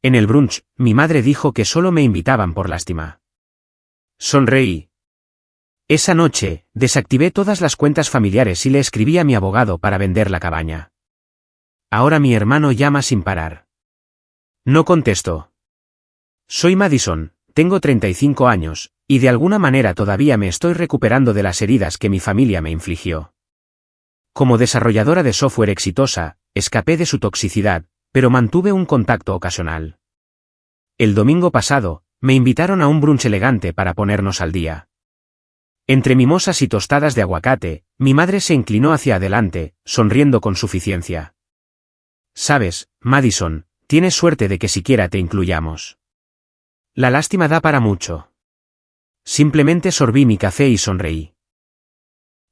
En el brunch, mi madre dijo que solo me invitaban por lástima. Sonreí. Esa noche, desactivé todas las cuentas familiares y le escribí a mi abogado para vender la cabaña. Ahora mi hermano llama sin parar. No contesto. Soy Madison, tengo 35 años, y de alguna manera todavía me estoy recuperando de las heridas que mi familia me infligió. Como desarrolladora de software exitosa, escapé de su toxicidad, pero mantuve un contacto ocasional. El domingo pasado, me invitaron a un brunch elegante para ponernos al día. Entre mimosas y tostadas de aguacate, mi madre se inclinó hacia adelante, sonriendo con suficiencia. Sabes, Madison, tienes suerte de que siquiera te incluyamos. La lástima da para mucho. Simplemente sorbí mi café y sonreí.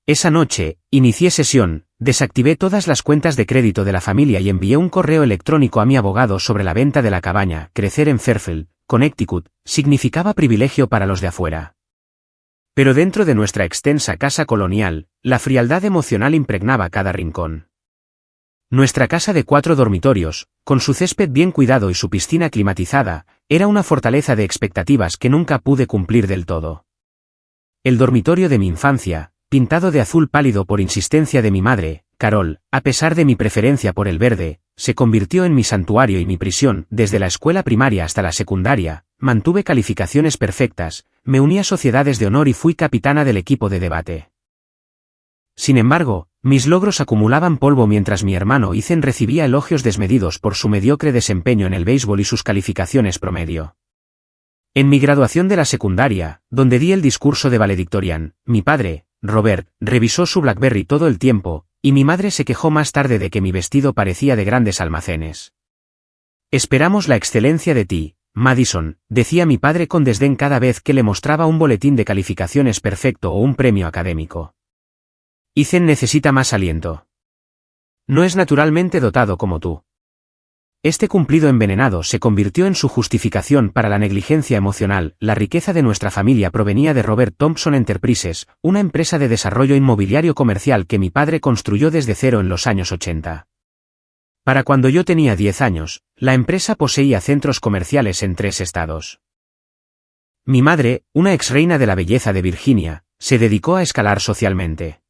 Esa noche, inicié sesión, desactivé todas las cuentas de crédito de la familia y envié un correo electrónico a mi abogado sobre la venta de la cabaña. Crecer en Fairfield, Connecticut, significaba privilegio para los de afuera. Pero dentro de nuestra extensa casa colonial, la frialdad emocional impregnaba cada rincón. Nuestra casa de 4 dormitorios, con su césped bien cuidado y su piscina climatizada, era una fortaleza de expectativas que nunca pude cumplir del todo. El dormitorio de mi infancia, pintado de azul pálido por insistencia de mi madre, Carol, a pesar de mi preferencia por el verde, se convirtió en mi santuario y mi prisión. Desde la escuela primaria hasta la secundaria, mantuve calificaciones perfectas, me uní a sociedades de honor y fui capitana del equipo de debate. Sin embargo, mis logros acumulaban polvo mientras mi hermano Ethan recibía elogios desmedidos por su mediocre desempeño en el béisbol y sus calificaciones promedio. En mi graduación de la secundaria, donde di el discurso de valedictorian, mi padre, Robert, revisó su BlackBerry todo el tiempo, y mi madre se quejó más tarde de que mi vestido parecía de grandes almacenes. Esperamos la excelencia de ti, Madison, decía mi padre con desdén cada vez que le mostraba un boletín de calificaciones perfecto o un premio académico. Ethan necesita más aliento. No es naturalmente dotado como tú. Este cumplido envenenado se convirtió en su justificación para la negligencia emocional. La riqueza de nuestra familia provenía de Robert Thompson Enterprises, una empresa de desarrollo inmobiliario comercial que mi padre construyó desde cero en los años 80. Para cuando yo tenía 10 años, la empresa poseía centros comerciales en 3 estados. Mi madre, una ex reina de la belleza de Virginia, se dedicó a escalar socialmente.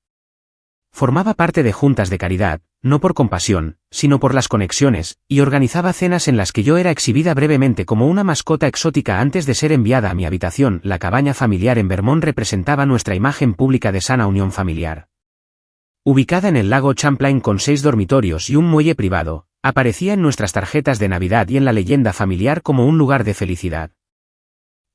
Formaba parte de juntas de caridad, no por compasión, sino por las conexiones, y organizaba cenas en las que yo era exhibida brevemente como una mascota exótica antes de ser enviada a mi habitación. La cabaña familiar en Vermont representaba nuestra imagen pública de sana unión familiar. Ubicada en el lago Champlain con 6 dormitorios y un muelle privado, aparecía en nuestras tarjetas de Navidad y en la leyenda familiar como un lugar de felicidad.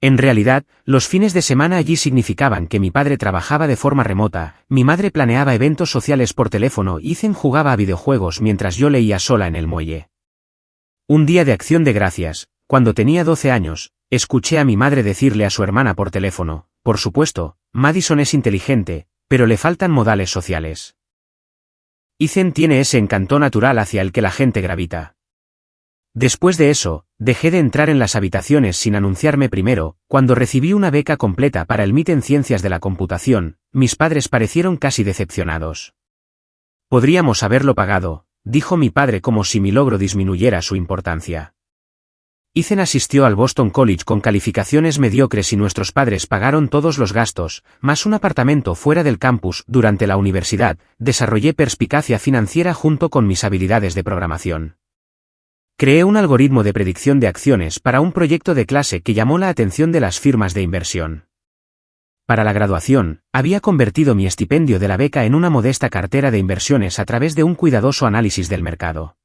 En realidad, los fines de semana allí significaban que mi padre trabajaba de forma remota, mi madre planeaba eventos sociales por teléfono y Ethan jugaba a videojuegos mientras yo leía sola en el muelle. Un día de Acción de Gracias, cuando tenía 12 años, escuché a mi madre decirle a su hermana por teléfono: por supuesto, Madison es inteligente, pero le faltan modales sociales. Ethan tiene ese encanto natural hacia el que la gente gravita. Después de eso, dejé de entrar en las habitaciones sin anunciarme primero. Cuando recibí una beca completa para el MIT en Ciencias de la Computación, mis padres parecieron casi decepcionados. Podríamos haberlo pagado, dijo mi padre como si mi logro disminuyera su importancia. Ethan asistió al Boston College con calificaciones mediocres y nuestros padres pagaron todos los gastos, más un apartamento fuera del campus. Durante la universidad, desarrollé perspicacia financiera junto con mis habilidades de programación. Creé un algoritmo de predicción de acciones para un proyecto de clase que llamó la atención de las firmas de inversión. Para la graduación, había convertido mi estipendio de la beca en una modesta cartera de inversiones a través de un cuidadoso análisis del mercado.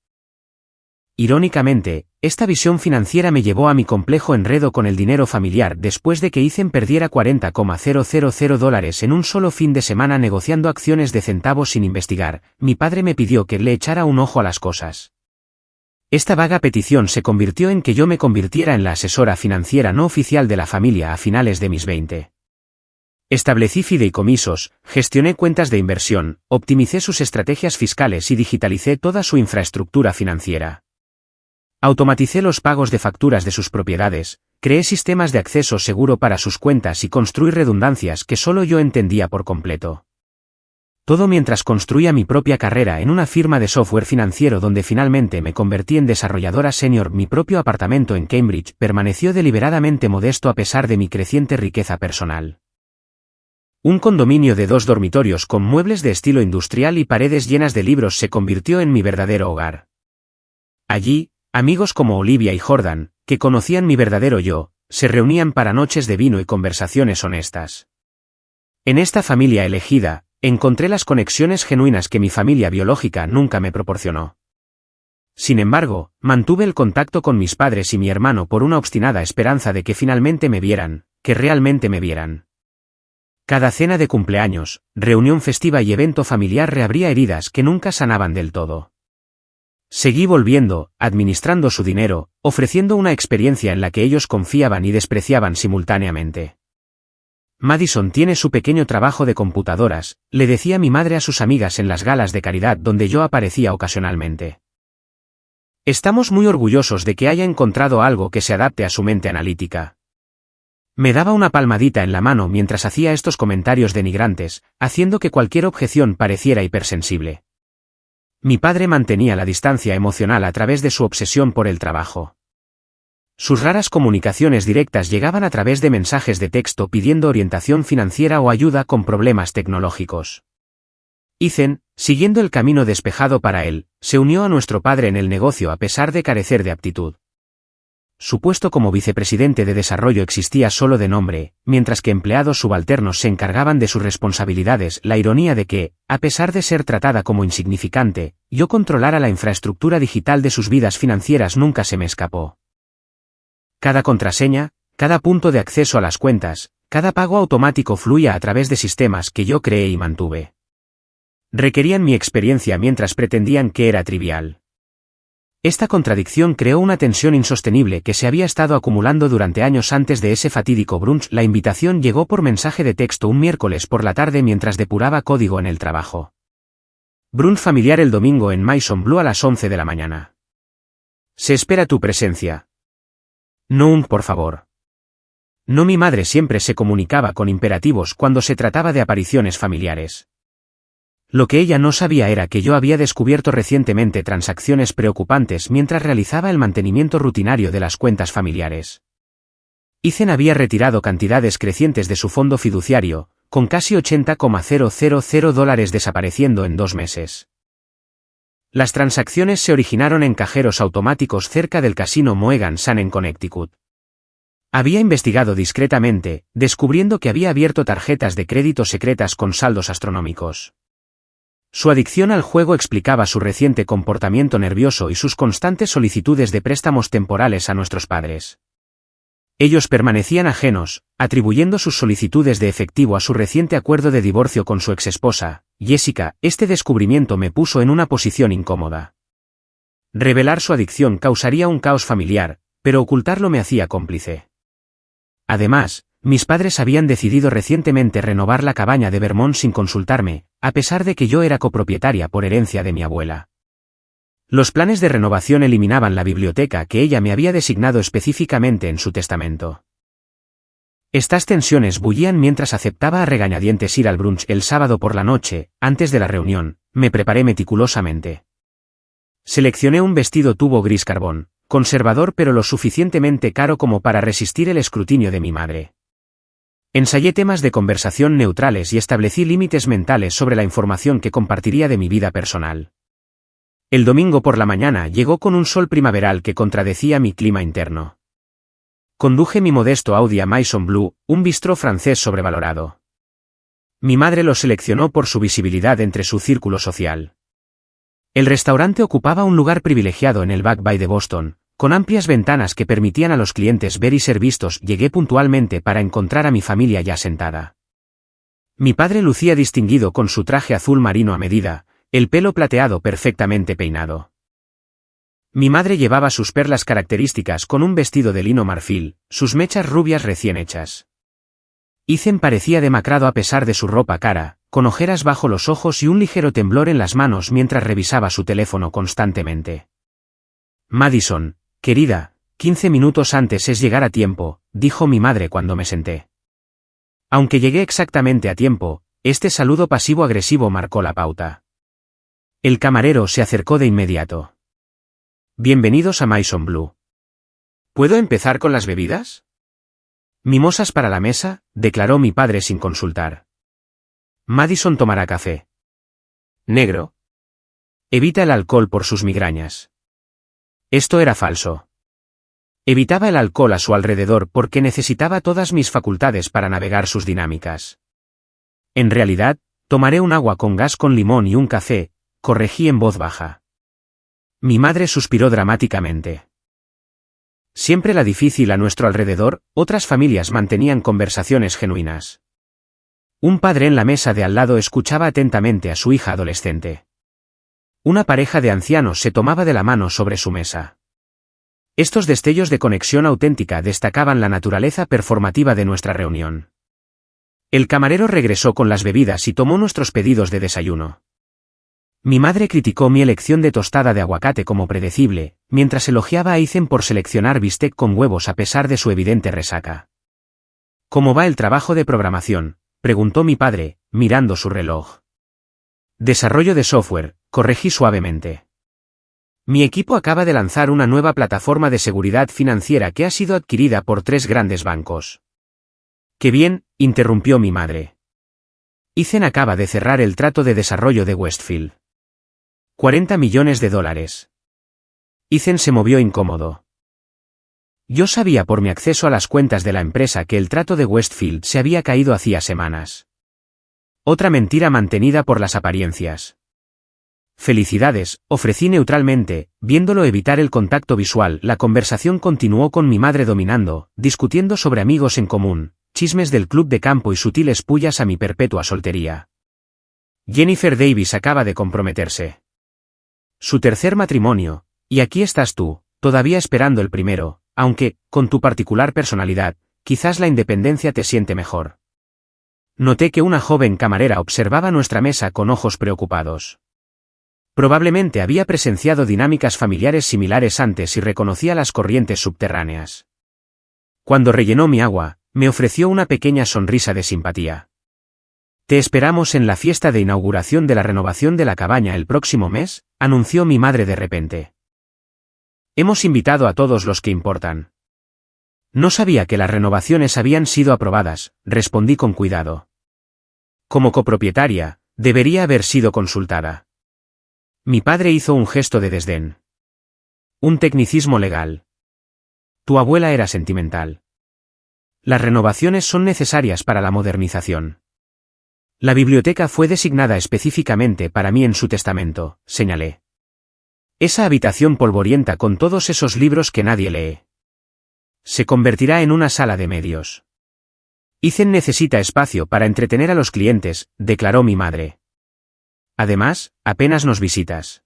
Irónicamente, esta visión financiera me llevó a mi complejo enredo con el dinero familiar después de que Ethan perdiera $40,000 en un solo fin de semana negociando acciones de centavos sin investigar. Mi padre me pidió que le echara un ojo a las cosas. Esta vaga petición se convirtió en que yo me convirtiera en la asesora financiera no oficial de la familia a finales de mis 20. Establecí fideicomisos, gestioné cuentas de inversión, optimicé sus estrategias fiscales y digitalicé toda su infraestructura financiera. Automaticé los pagos de facturas de sus propiedades, creé sistemas de acceso seguro para sus cuentas y construí redundancias que solo yo entendía por completo. Todo mientras construía mi propia carrera en una firma de software financiero donde finalmente me convertí en desarrolladora senior. Mi propio apartamento en Cambridge permaneció deliberadamente modesto a pesar de mi creciente riqueza personal. Un condominio de 2 dormitorios con muebles de estilo industrial y paredes llenas de libros se convirtió en mi verdadero hogar. Allí, amigos como Olivia y Jordan, que conocían mi verdadero yo, se reunían para noches de vino y conversaciones honestas. En esta familia elegida, encontré las conexiones genuinas que mi familia biológica nunca me proporcionó. Sin embargo, mantuve el contacto con mis padres y mi hermano por una obstinada esperanza de que finalmente me vieran, que realmente me vieran. Cada cena de cumpleaños, reunión festiva y evento familiar reabría heridas que nunca sanaban del todo. Seguí volviendo, administrando su dinero, ofreciendo una experiencia en la que ellos confiaban y despreciaban simultáneamente. Madison tiene su pequeño trabajo de computadoras, le decía mi madre a sus amigas en las galas de caridad donde yo aparecía ocasionalmente. Estamos muy orgullosos de que haya encontrado algo que se adapte a su mente analítica. Me daba una palmadita en la mano mientras hacía estos comentarios denigrantes, haciendo que cualquier objeción pareciera hipersensible. Mi padre mantenía la distancia emocional a través de su obsesión por el trabajo. Sus raras comunicaciones directas llegaban a través de mensajes de texto pidiendo orientación financiera o ayuda con problemas tecnológicos. Ethan, siguiendo el camino despejado para él, se unió a nuestro padre en el negocio a pesar de carecer de aptitud. Su puesto como vicepresidente de desarrollo existía solo de nombre, mientras que empleados subalternos se encargaban de sus responsabilidades. La ironía de que, a pesar de ser tratada como insignificante, yo controlara la infraestructura digital de sus vidas financieras nunca se me escapó. Cada contraseña, cada punto de acceso a las cuentas, cada pago automático fluía a través de sistemas que yo creé y mantuve. Requerían mi experiencia mientras pretendían que era trivial. Esta contradicción creó una tensión insostenible que se había estado acumulando durante años antes de ese fatídico brunch. La invitación llegó por mensaje de texto un miércoles por la tarde mientras depuraba código en el trabajo. Brunch familiar el domingo en Maison Blue a las 11 de la mañana. Se espera tu presencia. No, por favor. No, mi madre siempre se comunicaba con imperativos cuando se trataba de apariciones familiares. Lo que ella no sabía era que yo había descubierto recientemente transacciones preocupantes mientras realizaba el mantenimiento rutinario de las cuentas familiares. Ethan había retirado cantidades crecientes de su fondo fiduciario, con casi $80,000 desapareciendo en 2 meses. Las transacciones se originaron en cajeros automáticos cerca del casino Mohegan Sun en Connecticut. Había investigado discretamente, descubriendo que había abierto tarjetas de crédito secretas con saldos astronómicos. Su adicción al juego explicaba su reciente comportamiento nervioso y sus constantes solicitudes de préstamos temporales a nuestros padres. Ellos permanecían ajenos, atribuyendo sus solicitudes de efectivo a su reciente acuerdo de divorcio con su exesposa, Jessica. Este descubrimiento me puso en una posición incómoda. Revelar su adicción causaría un caos familiar, pero ocultarlo me hacía cómplice. Además, mis padres habían decidido recientemente renovar la cabaña de Vermont sin consultarme, a pesar de que yo era copropietaria por herencia de mi abuela. Los planes de renovación eliminaban la biblioteca que ella me había designado específicamente en su testamento. Estas tensiones bullían mientras aceptaba a regañadientes ir al brunch el sábado por la noche. Antes de la reunión, me preparé meticulosamente. Seleccioné un vestido tubo gris carbón, conservador pero lo suficientemente caro como para resistir el escrutinio de mi madre. Ensayé temas de conversación neutrales y establecí límites mentales sobre la información que compartiría de mi vida personal. El domingo por la mañana llegó con un sol primaveral que contradecía mi clima interno. Conduje mi modesto Audi a Maison Blue, un bistró francés sobrevalorado. Mi madre lo seleccionó por su visibilidad entre su círculo social. El restaurante ocupaba un lugar privilegiado en el Back Bay de Boston, con amplias ventanas que permitían a los clientes ver y ser vistos. Llegué puntualmente para encontrar a mi familia ya sentada. Mi padre lucía distinguido con su traje azul marino a medida, el pelo plateado perfectamente peinado. Mi madre llevaba sus perlas características con un vestido de lino marfil, sus mechas rubias recién hechas. Ethan parecía demacrado a pesar de su ropa cara, con ojeras bajo los ojos y un ligero temblor en las manos mientras revisaba su teléfono constantemente. Madison, querida, 15 minutos antes es llegar a tiempo, dijo mi madre cuando me senté. Aunque llegué exactamente a tiempo, Este saludo pasivo-agresivo marcó la pauta. El camarero se acercó de inmediato. Bienvenidos a Maison Blue. ¿Puedo empezar con las bebidas? Mimosas para la mesa, declaró mi padre sin consultar. Madison tomará café. Negro. Evita el alcohol por sus migrañas. Esto era falso. Evitaba el alcohol a su alrededor porque necesitaba todas mis facultades para navegar sus dinámicas. En realidad, tomaré un agua con gas con limón y un café, corregí en voz baja. Mi madre suspiró dramáticamente. Siempre la difícil a nuestro alrededor, otras familias mantenían conversaciones genuinas. Un padre en la mesa de al lado escuchaba atentamente a su hija adolescente. Una pareja de ancianos se tomaba de la mano sobre su mesa. Estos destellos de conexión auténtica destacaban la naturaleza performativa de nuestra reunión. El camarero regresó con las bebidas y tomó nuestros pedidos de desayuno. Mi madre criticó mi elección de tostada de aguacate como predecible, mientras elogiaba a Ethan por seleccionar bistec con huevos a pesar de su evidente resaca. ¿Cómo va el trabajo de programación?, preguntó mi padre, mirando su reloj. Desarrollo de software, corregí suavemente. Mi equipo acaba de lanzar una nueva plataforma de seguridad financiera que ha sido adquirida por 3 grandes bancos. ¡Qué bien!, interrumpió mi madre. Ethan acaba de cerrar el trato de desarrollo de Westfield. $40 millones. Ethan se movió incómodo. Yo sabía por mi acceso a las cuentas de la empresa que el trato de Westfield se había caído hacía semanas. Otra mentira mantenida por las apariencias. Felicidades, ofrecí neutralmente, viéndolo evitar el contacto visual. La conversación continuó con mi madre dominando, discutiendo sobre amigos en común, chismes del club de campo y sutiles pullas a mi perpetua soltería. Jennifer Davis acaba de comprometerse. Su tercer matrimonio, y aquí estás tú, todavía esperando el primero, aunque, con tu particular personalidad, quizás la independencia te siente mejor. Noté que una joven camarera observaba nuestra mesa con ojos preocupados. Probablemente había presenciado dinámicas familiares similares antes y reconocía las corrientes subterráneas. Cuando rellenó mi agua, me ofreció una pequeña sonrisa de simpatía. Te esperamos en la fiesta de inauguración de la renovación de la cabaña el próximo mes, anunció mi madre de repente. Hemos invitado a todos los que importan. No sabía que las renovaciones habían sido aprobadas, respondí con cuidado. Como copropietaria, debería haber sido consultada. Mi padre hizo un gesto de desdén. Un tecnicismo legal. Tu abuela era sentimental. Las renovaciones son necesarias para la modernización. La biblioteca fue designada específicamente para mí en su testamento, señalé. Esa habitación polvorienta con todos esos libros que nadie lee. Se convertirá en una sala de medios. Ethan necesita espacio para entretener a los clientes, declaró mi madre. Además, apenas nos visitas.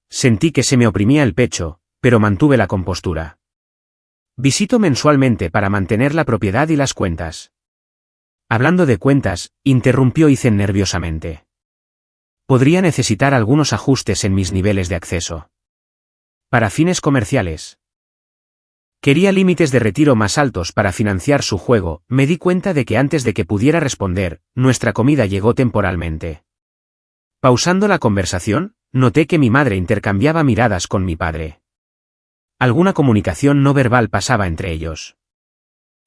Sentí que se me oprimía el pecho, pero mantuve la compostura. Visito mensualmente para mantener la propiedad y las cuentas. Hablando de cuentas, interrumpió Ethan nerviosamente. Podría necesitar algunos ajustes en mis niveles de acceso. Para fines comerciales. Quería límites de retiro más altos para financiar su juego. Me di cuenta de que antes de que pudiera responder, nuestra comida llegó temporalmente. Pausando la conversación, noté que mi madre intercambiaba miradas con mi padre. Alguna comunicación no verbal pasaba entre ellos.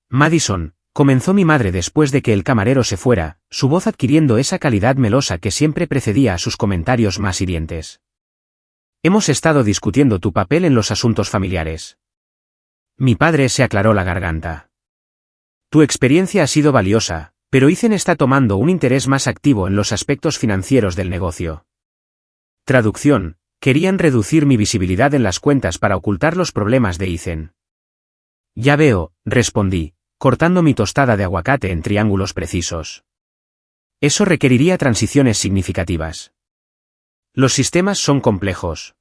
Madison, comenzó mi madre después de que el camarero se fuera, su voz adquiriendo esa calidad melosa que siempre precedía a sus comentarios más hirientes. Hemos estado discutiendo tu papel en los asuntos familiares. Mi padre se aclaró la garganta. Tu experiencia ha sido valiosa, pero Ethan está tomando un interés más activo en los aspectos financieros del negocio. Traducción, querían reducir mi visibilidad en las cuentas para ocultar los problemas de Ethan. Ya veo, respondí, cortando mi tostada de aguacate en triángulos precisos. Eso requeriría transiciones significativas. Los sistemas son complejos.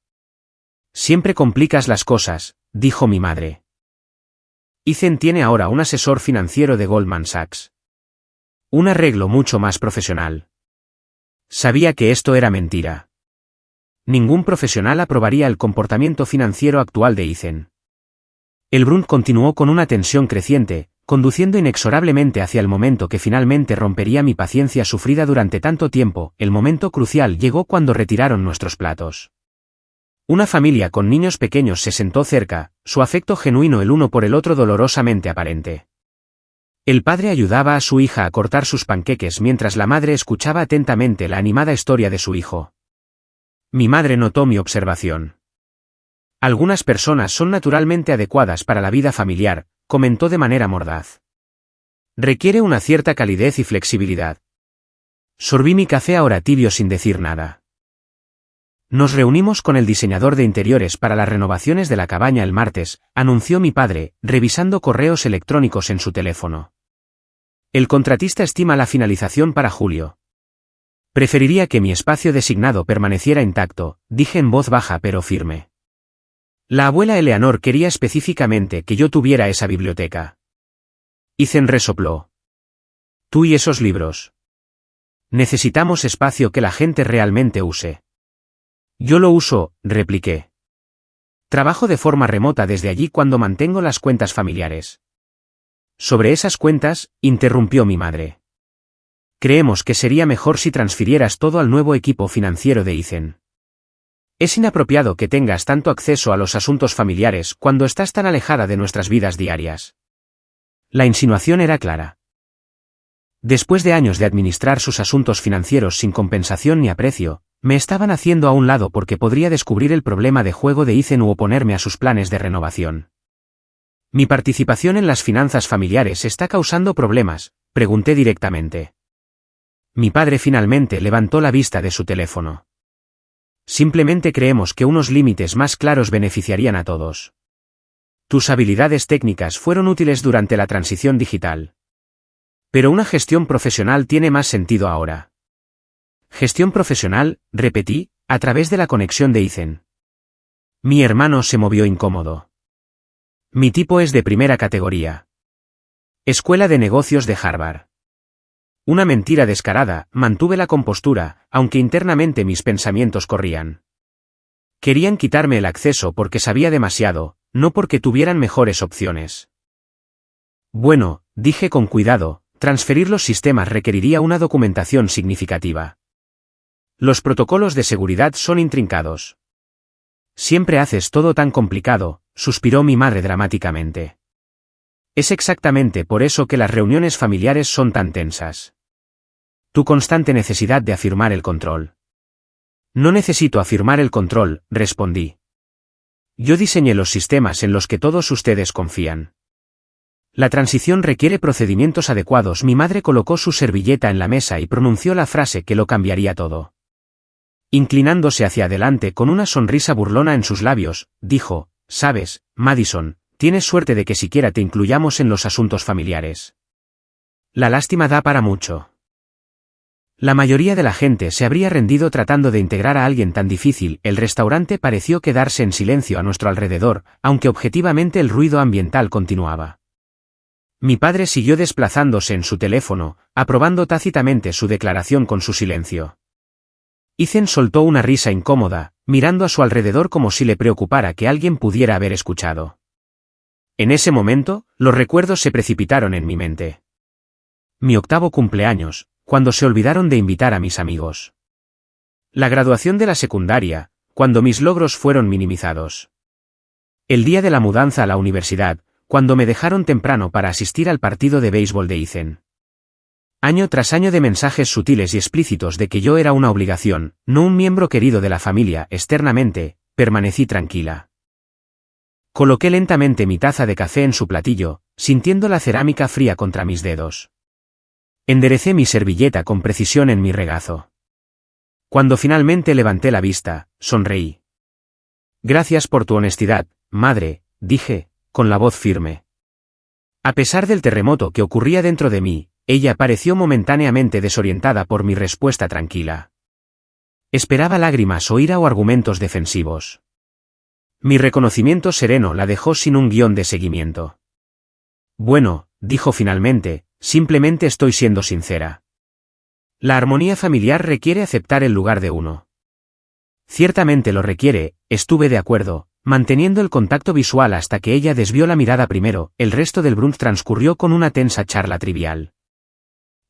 Siempre complicas las cosas, dijo mi madre. Ethan tiene ahora un asesor financiero de Goldman Sachs. Un arreglo mucho más profesional. Sabía que esto era mentira. Ningún profesional aprobaría el comportamiento financiero actual de Ethan. El Brunt continuó con una tensión creciente, conduciendo inexorablemente hacia el momento que finalmente rompería mi paciencia sufrida durante tanto tiempo. El momento crucial llegó cuando retiraron nuestros platos. Una familia con niños pequeños se sentó cerca, su afecto genuino el uno por el otro dolorosamente aparente. El padre ayudaba a su hija a cortar sus panqueques mientras la madre escuchaba atentamente la animada historia de su hijo. Mi madre notó mi observación. Algunas personas son naturalmente adecuadas para la vida familiar, comentó de manera mordaz. Requiere una cierta calidez y flexibilidad. Sorbí mi café ahora tibio sin decir nada. Nos reunimos con el diseñador de interiores para las renovaciones de la cabaña el martes, anunció mi padre, revisando correos electrónicos en su teléfono. El contratista estima la finalización para julio. Preferiría que mi espacio designado permaneciera intacto, dije en voz baja pero firme. La abuela Eleanor quería específicamente que yo tuviera esa biblioteca. Ethan resopló. Tú y esos libros. Necesitamos espacio que la gente realmente use. Yo lo uso, repliqué. Trabajo de forma remota desde allí cuando mantengo las cuentas familiares. Sobre esas cuentas, interrumpió mi madre. Creemos que sería mejor si transfirieras todo al nuevo equipo financiero de Ethan. Es inapropiado que tengas tanto acceso a los asuntos familiares cuando estás tan alejada de nuestras vidas diarias. La insinuación era clara. Después de años de administrar sus asuntos financieros sin compensación ni aprecio, me estaban haciendo a un lado porque podría descubrir el problema de juego de Ethan u oponerme a sus planes de renovación. ¿Mi participación en las finanzas familiares está causando problemas?, pregunté directamente. Mi padre finalmente levantó la vista de su teléfono. Simplemente creemos que unos límites más claros beneficiarían a todos. Tus habilidades técnicas fueron útiles durante la transición digital. Pero una gestión profesional tiene más sentido ahora. Gestión profesional, repetí, a través de la conexión de Ethan. Mi hermano se movió incómodo. Mi tipo es de primera categoría. Escuela de Negocios de Harvard. Una mentira descarada, mantuve la compostura, aunque internamente mis pensamientos corrían. Querían quitarme el acceso porque sabía demasiado, no porque tuvieran mejores opciones. Bueno, dije con cuidado, transferir los sistemas requeriría una documentación significativa. Los protocolos de seguridad son intrincados. Siempre haces todo tan complicado, suspiró mi madre dramáticamente. Es exactamente por eso que las reuniones familiares son tan tensas. Tu constante necesidad de afirmar el control. No necesito afirmar el control, respondí. Yo diseñé los sistemas en los que todos ustedes confían. La transición requiere procedimientos adecuados. Mi madre colocó su servilleta en la mesa y pronunció la frase que lo cambiaría todo. Inclinándose hacia adelante con una sonrisa burlona en sus labios, dijo, «Sabes, Madison, tienes suerte de que siquiera te incluyamos en los asuntos familiares. La lástima da para mucho». La mayoría de la gente se habría rendido tratando de integrar a alguien tan difícil. El restaurante pareció quedarse en silencio a nuestro alrededor, aunque objetivamente el ruido ambiental continuaba. Mi padre siguió desplazándose en su teléfono, aprobando tácitamente su declaración con su silencio. Ethan soltó una risa incómoda, mirando a su alrededor como si le preocupara que alguien pudiera haber escuchado. En ese momento, los recuerdos se precipitaron en mi mente. Mi 8º cumpleaños, cuando se olvidaron de invitar a mis amigos. La graduación de la secundaria, cuando mis logros fueron minimizados. El día de la mudanza a la universidad, cuando me dejaron temprano para asistir al partido de béisbol de Ethan. Año tras año de mensajes sutiles y explícitos de que yo era una obligación, no un miembro querido de la familia. Externamente, permanecí tranquila. Coloqué lentamente mi taza de café en su platillo, sintiendo la cerámica fría contra mis dedos. Enderecé mi servilleta con precisión en mi regazo. Cuando finalmente levanté la vista, sonreí. Gracias por tu honestidad, madre, dije, con la voz firme. A pesar del terremoto que ocurría dentro de mí, ella pareció momentáneamente desorientada por mi respuesta tranquila. Esperaba lágrimas o ira o argumentos defensivos. Mi reconocimiento sereno la dejó sin un guión de seguimiento. Bueno, dijo finalmente, simplemente estoy siendo sincera. La armonía familiar requiere aceptar el lugar de uno. Ciertamente lo requiere, estuve de acuerdo, manteniendo el contacto visual hasta que ella desvió la mirada primero. El resto del brunch transcurrió con una tensa charla trivial.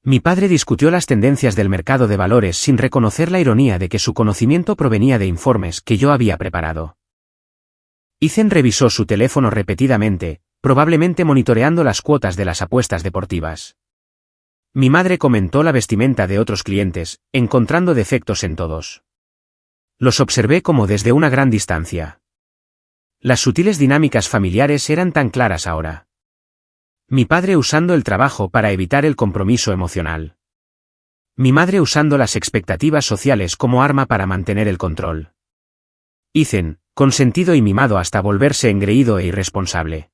Mi padre discutió las tendencias del mercado de valores sin reconocer la ironía de que su conocimiento provenía de informes que yo había preparado. Ethan revisó su teléfono repetidamente, probablemente monitoreando las cuotas de las apuestas deportivas. Mi madre comentó la vestimenta de otros clientes, encontrando defectos en todos. Los observé como desde una gran distancia. Las sutiles dinámicas familiares eran tan claras ahora. Mi padre usando el trabajo para evitar el compromiso emocional. Mi madre usando las expectativas sociales como arma para mantener el control. Ethan, consentido y mimado hasta volverse engreído e irresponsable.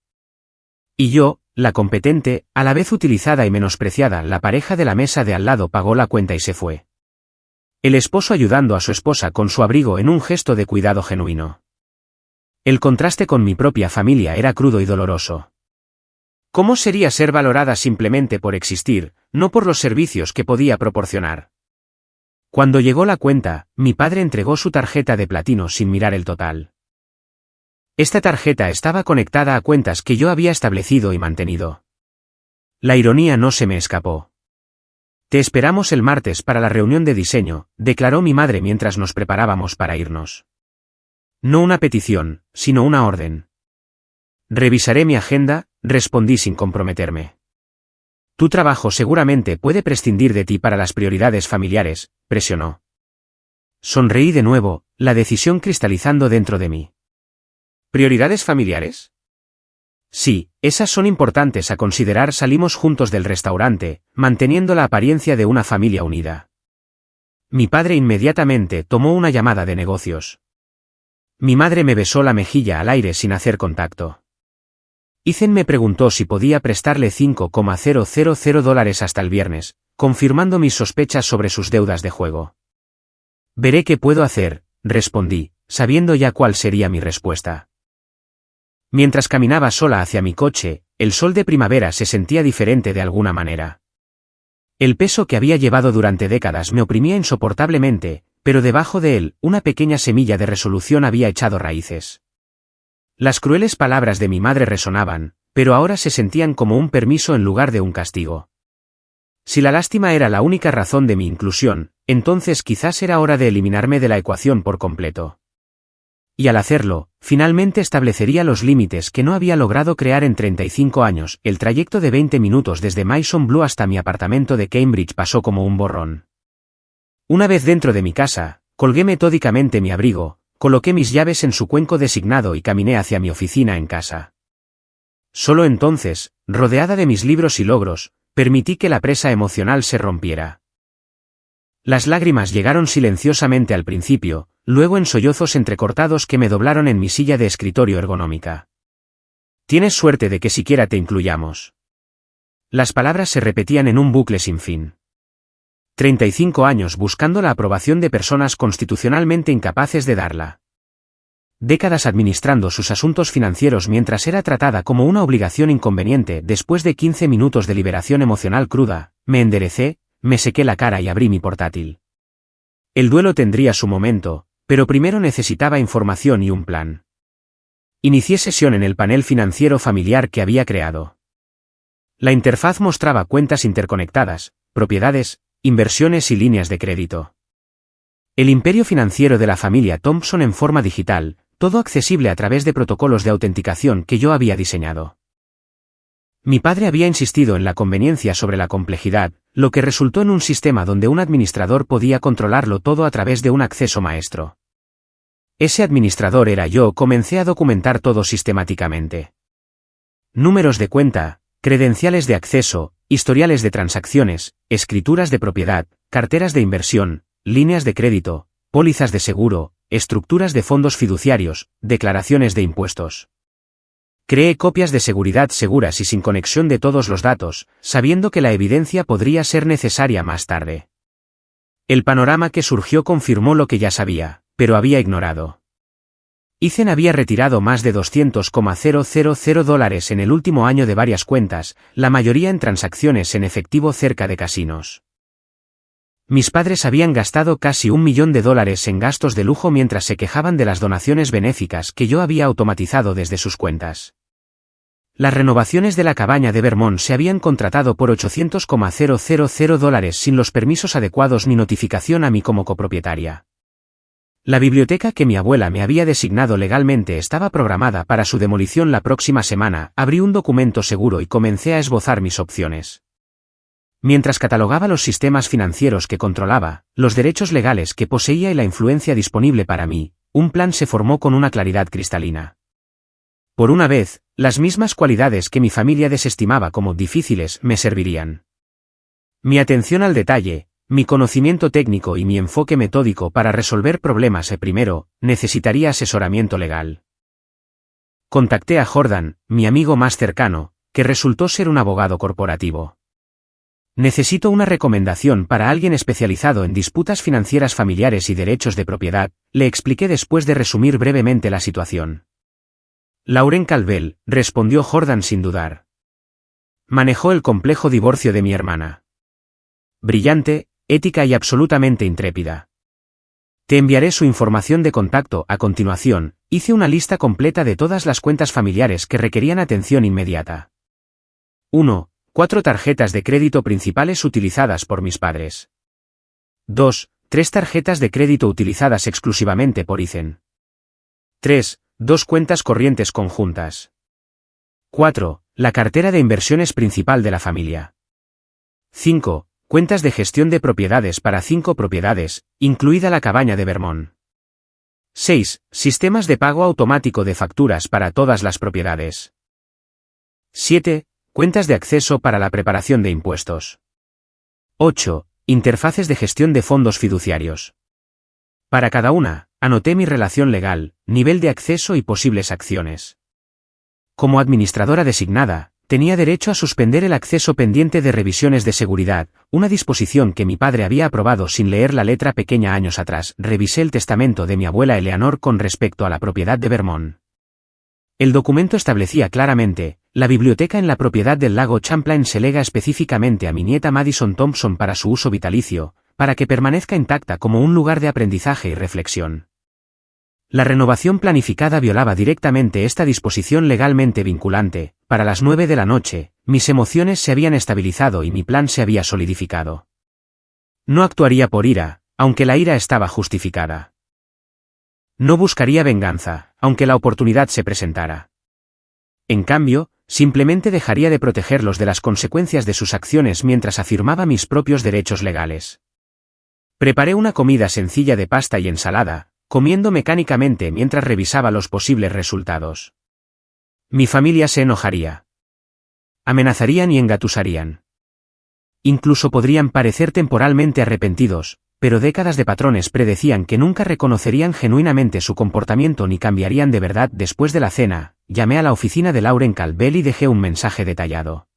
Y yo, la competente, a la vez utilizada y menospreciada. La pareja de la mesa de al lado pagó la cuenta y se fue. El esposo ayudando a su esposa con su abrigo en un gesto de cuidado genuino. El contraste con mi propia familia era crudo y doloroso. ¿Cómo sería ser valorada simplemente por existir, no por los servicios que podía proporcionar? Cuando llegó la cuenta, mi padre entregó su tarjeta de platino sin mirar el total. Esta tarjeta estaba conectada a cuentas que yo había establecido y mantenido. La ironía no se me escapó. Te esperamos el martes para la reunión de diseño, declaró mi madre mientras nos preparábamos para irnos. No una petición, sino una orden. Revisaré mi agenda, respondí sin comprometerme. Tu trabajo seguramente puede prescindir de ti para las prioridades familiares, presionó. Sonreí de nuevo, la decisión cristalizando dentro de mí. ¿Prioridades familiares? Sí, esas son importantes a considerar. Salimos juntos del restaurante, manteniendo la apariencia de una familia unida. Mi padre inmediatamente tomó una llamada de negocios. Mi madre me besó la mejilla al aire sin hacer contacto. Ethan me preguntó si podía prestarle $5,000 hasta el viernes, confirmando mis sospechas sobre sus deudas de juego. Veré qué puedo hacer, respondí, sabiendo ya cuál sería mi respuesta. Mientras caminaba sola hacia mi coche, el sol de primavera se sentía diferente de alguna manera. El peso que había llevado durante décadas me oprimía insoportablemente, pero debajo de él, una pequeña semilla de resolución había echado raíces. Las crueles palabras de mi madre resonaban, pero ahora se sentían como un permiso en lugar de un castigo. Si la lástima era la única razón de mi inclusión, entonces quizás era hora de eliminarme de la ecuación por completo. Y al hacerlo, finalmente establecería los límites que no había logrado crear en 35 años. El trayecto de 20 minutos desde Maison Blue hasta mi apartamento de Cambridge pasó como un borrón. Una vez dentro de mi casa, colgué metódicamente mi abrigo, coloqué mis llaves en su cuenco designado y caminé hacia mi oficina en casa. Solo entonces, rodeada de mis libros y logros, permití que la presa emocional se rompiera. Las lágrimas llegaron silenciosamente al principio, luego en sollozos entrecortados que me doblaron en mi silla de escritorio ergonómica. Tienes suerte de que siquiera te incluyamos. Las palabras se repetían en un bucle sin fin. 35 años buscando la aprobación de personas constitucionalmente incapaces de darla. Décadas administrando sus asuntos financieros mientras era tratada como una obligación inconveniente. Después de 15 minutos de liberación emocional cruda, me enderecé, me sequé la cara y abrí mi portátil. El duelo tendría su momento, pero primero necesitaba información y un plan. Inicié sesión en el panel financiero familiar que había creado. La interfaz mostraba cuentas interconectadas, propiedades, inversiones y líneas de crédito. El imperio financiero de la familia Thompson en forma digital, todo accesible a través de protocolos de autenticación que yo había diseñado. Mi padre había insistido en la conveniencia sobre la complejidad, lo que resultó en un sistema donde un administrador podía controlarlo todo a través de un acceso maestro. Ese administrador era yo. Comencé a documentar todo sistemáticamente. Números de cuenta, credenciales de acceso, historiales de transacciones, escrituras de propiedad, carteras de inversión, líneas de crédito, pólizas de seguro, estructuras de fondos fiduciarios, declaraciones de impuestos. Creé copias de seguridad seguras y sin conexión de todos los datos, sabiendo que la evidencia podría ser necesaria más tarde. El panorama que surgió confirmó lo que ya sabía, pero había ignorado. Ethan había retirado más de $200,000 en el último año de varias cuentas, la mayoría en transacciones en efectivo cerca de casinos. Mis padres habían gastado casi $1 millón en gastos de lujo mientras se quejaban de las donaciones benéficas que yo había automatizado desde sus cuentas. Las renovaciones de la cabaña de Vermont se habían contratado por $800,000 sin los permisos adecuados ni notificación a mí como copropietaria. La biblioteca que mi abuela me había designado legalmente estaba programada para su demolición la próxima semana. Abrí un documento seguro y comencé a esbozar mis opciones. Mientras catalogaba los sistemas financieros que controlaba, los derechos legales que poseía y la influencia disponible para mí, un plan se formó con una claridad cristalina. Por una vez, las mismas cualidades que mi familia desestimaba como difíciles me servirían. Mi atención al detalle, mi conocimiento técnico y mi enfoque metódico para resolver problemas primero, necesitaría asesoramiento legal. Contacté a Jordan, mi amigo más cercano, que resultó ser un abogado corporativo. Necesito una recomendación para alguien especializado en disputas financieras familiares y derechos de propiedad, le expliqué después de resumir brevemente la situación. Lauren Calvel, respondió Jordan sin dudar. Manejó el complejo divorcio de mi hermana. Brillante, ética y absolutamente intrépida. Te enviaré su información de contacto. A continuación, hice una lista completa de todas las cuentas familiares que requerían atención inmediata. 1. 4 tarjetas de crédito principales utilizadas por mis padres. 2. 3 tarjetas de crédito utilizadas exclusivamente por Ethan. 3. 2 cuentas corrientes conjuntas. 4. La cartera de inversiones principal de la familia. 5. Cuentas de gestión de propiedades para 5 propiedades, incluida la cabaña de Vermont. 6. Sistemas de pago automático de facturas para todas las propiedades. 7. Cuentas de acceso para la preparación de impuestos. 8. Interfaces de gestión de fondos fiduciarios. Para cada una, anoté mi relación legal, nivel de acceso y posibles acciones. Como administradora designada, tenía derecho a suspender el acceso pendiente de revisiones de seguridad, una disposición que mi padre había aprobado sin leer la letra pequeña años atrás. Revisé el testamento de mi abuela Eleanor con respecto a la propiedad de Vermont. El documento establecía claramente, la biblioteca en la propiedad del lago Champlain se lega específicamente a mi nieta Madison Thompson para su uso vitalicio, para que permanezca intacta como un lugar de aprendizaje y reflexión. La renovación planificada violaba directamente esta disposición legalmente vinculante. Para las 9 de la noche, mis emociones se habían estabilizado y mi plan se había solidificado. No actuaría por ira, aunque la ira estaba justificada. No buscaría venganza, aunque la oportunidad se presentara. En cambio, simplemente dejaría de protegerlos de las consecuencias de sus acciones mientras afirmaba mis propios derechos legales. Preparé una comida sencilla de pasta y ensalada, comiendo mecánicamente mientras revisaba los posibles resultados. Mi familia se enojaría. Amenazarían y engatusarían. Incluso podrían parecer temporalmente arrepentidos, pero décadas de patrones predecían que nunca reconocerían genuinamente su comportamiento ni cambiarían de verdad. Después de la cena, llamé a la oficina de Lauren Calvel y dejé un mensaje detallado.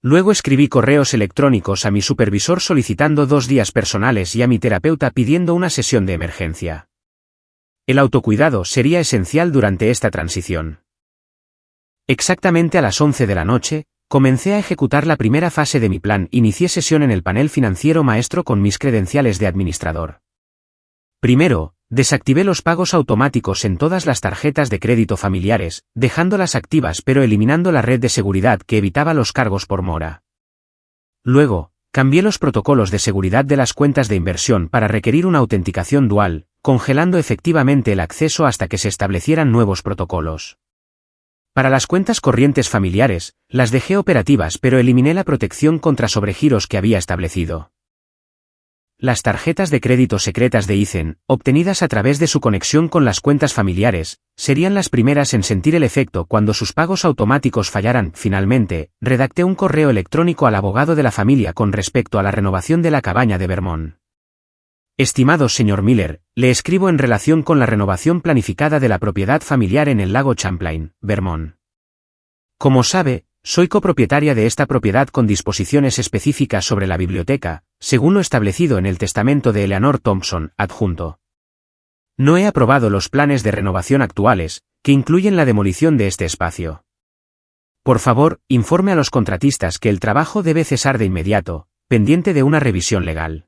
Luego escribí correos electrónicos a mi supervisor solicitando 2 días personales y a mi terapeuta pidiendo una sesión de emergencia. El autocuidado sería esencial durante esta transición. Exactamente a las 11 de la noche, comencé a ejecutar la primera fase de mi plan. Inicié sesión en el panel financiero maestro con mis credenciales de administrador. Primero, desactivé los pagos automáticos en todas las tarjetas de crédito familiares, dejándolas activas pero eliminando la red de seguridad que evitaba los cargos por mora. Luego, cambié los protocolos de seguridad de las cuentas de inversión para requerir una autenticación dual, congelando efectivamente el acceso hasta que se establecieran nuevos protocolos. Para las cuentas corrientes familiares, las dejé operativas pero eliminé la protección contra sobregiros que había establecido. Las tarjetas de crédito secretas de Ethan, obtenidas a través de su conexión con las cuentas familiares, serían las primeras en sentir el efecto cuando sus pagos automáticos fallaran. Finalmente, redacté un correo electrónico al abogado de la familia con respecto a la renovación de la cabaña de Vermont. Estimado señor Miller, le escribo en relación con la renovación planificada de la propiedad familiar en el lago Champlain, Vermont. Como sabe, soy copropietaria de esta propiedad con disposiciones específicas sobre la biblioteca, según lo establecido en el testamento de Eleanor Thompson, adjunto. No he aprobado los planes de renovación actuales, que incluyen la demolición de este espacio. Por favor, informe a los contratistas que el trabajo debe cesar de inmediato, pendiente de una revisión legal.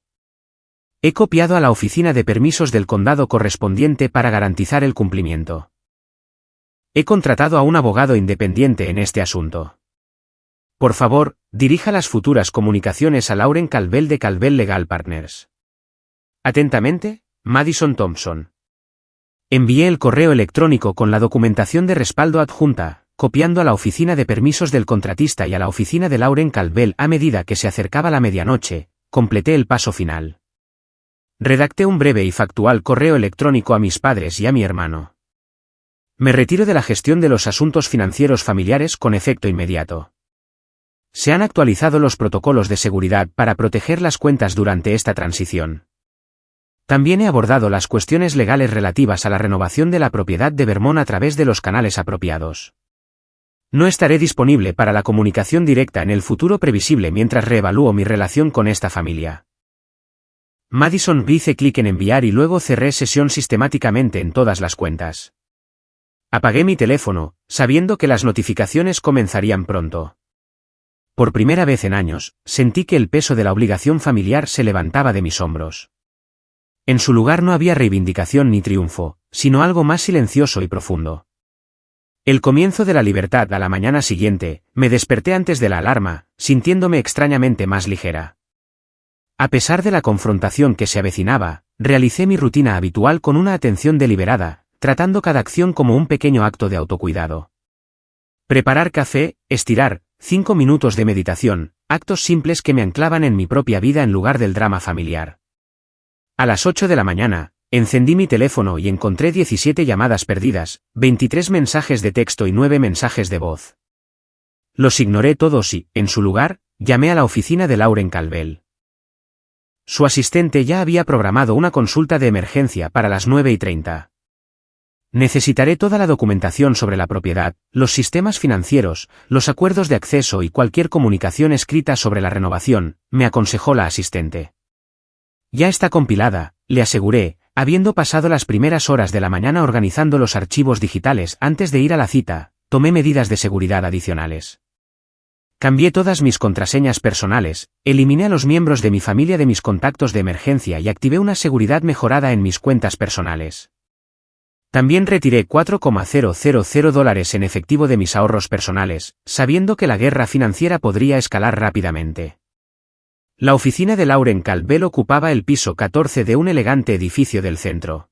He copiado a la oficina de permisos del condado correspondiente para garantizar el cumplimiento. He contratado a un abogado independiente en este asunto. Por favor, dirija las futuras comunicaciones a Lauren Calvel de Calvel Legal Partners. Atentamente, Madison Thompson. Envié el correo electrónico con la documentación de respaldo adjunta, copiando a la oficina de permisos del contratista y a la oficina de Lauren Calvel. A medida que se acercaba la medianoche, completé el paso final. Redacté un breve y factual correo electrónico a mis padres y a mi hermano. Me retiro de la gestión de los asuntos financieros familiares con efecto inmediato. Se han actualizado los protocolos de seguridad para proteger las cuentas durante esta transición. También he abordado las cuestiones legales relativas a la renovación de la propiedad de Vermont a través de los canales apropiados. No estaré disponible para la comunicación directa en el futuro previsible mientras reevalúo mi relación con esta familia. Madison. Hice clic en enviar y luego cerré sesión sistemáticamente en todas las cuentas. Apagué mi teléfono, sabiendo que las notificaciones comenzarían pronto. Por primera vez en años, sentí que el peso de la obligación familiar se levantaba de mis hombros. En su lugar no había reivindicación ni triunfo, sino algo más silencioso y profundo. El comienzo de la libertad. A la mañana siguiente, me desperté antes de la alarma, sintiéndome extrañamente más ligera. A pesar de la confrontación que se avecinaba, realicé mi rutina habitual con una atención deliberada, tratando cada acción como un pequeño acto de autocuidado. Preparar café, estirar, 5 minutos de meditación, actos simples que me anclaban en mi propia vida en lugar del drama familiar. A las 8 de la mañana, encendí mi teléfono y encontré 17 llamadas perdidas, 23 mensajes de texto y 9 mensajes de voz. Los ignoré todos y, en su lugar, llamé a la oficina de Lauren Calvel. Su asistente ya había programado una consulta de emergencia para las 9:30. Necesitaré toda la documentación sobre la propiedad, los sistemas financieros, los acuerdos de acceso y cualquier comunicación escrita sobre la renovación, me aconsejó la asistente. Ya está compilada, le aseguré, habiendo pasado las primeras horas de la mañana organizando los archivos digitales antes de ir a la cita. Tomé medidas de seguridad adicionales. Cambié todas mis contraseñas personales, eliminé a los miembros de mi familia de mis contactos de emergencia y activé una seguridad mejorada en mis cuentas personales. También retiré $4,000 en efectivo de mis ahorros personales, sabiendo que la guerra financiera podría escalar rápidamente. La oficina de Lauren Calvel ocupaba el piso 14 de un elegante edificio del centro.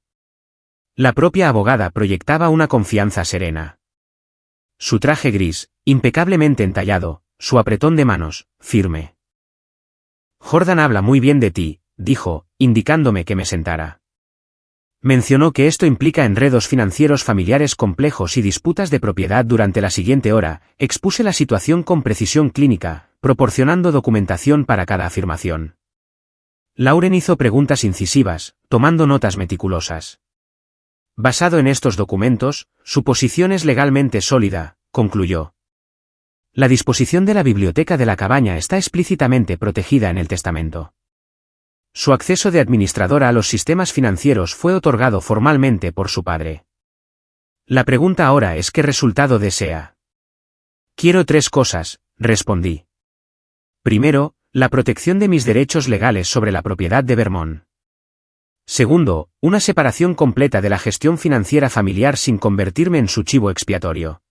La propia abogada proyectaba una confianza serena. Su traje gris, impecablemente entallado, su apretón de manos, firme. Jordan habla muy bien de ti, dijo, indicándome que me sentara. Mencionó que esto implica enredos financieros familiares complejos y disputas de propiedad. Durante la siguiente hora, expuse la situación con precisión clínica, proporcionando documentación para cada afirmación. Lauren hizo preguntas incisivas, tomando notas meticulosas. Basado en estos documentos, su posición es legalmente sólida, concluyó. La disposición de la biblioteca de la cabaña está explícitamente protegida en el testamento. Su acceso de administradora a los sistemas financieros fue otorgado formalmente por su padre. La pregunta ahora es ¿qué resultado desea? Quiero 3 cosas, respondí. Primero, la protección de mis derechos legales sobre la propiedad de Vermont. Segundo, una separación completa de la gestión financiera familiar sin convertirme en su chivo expiatorio.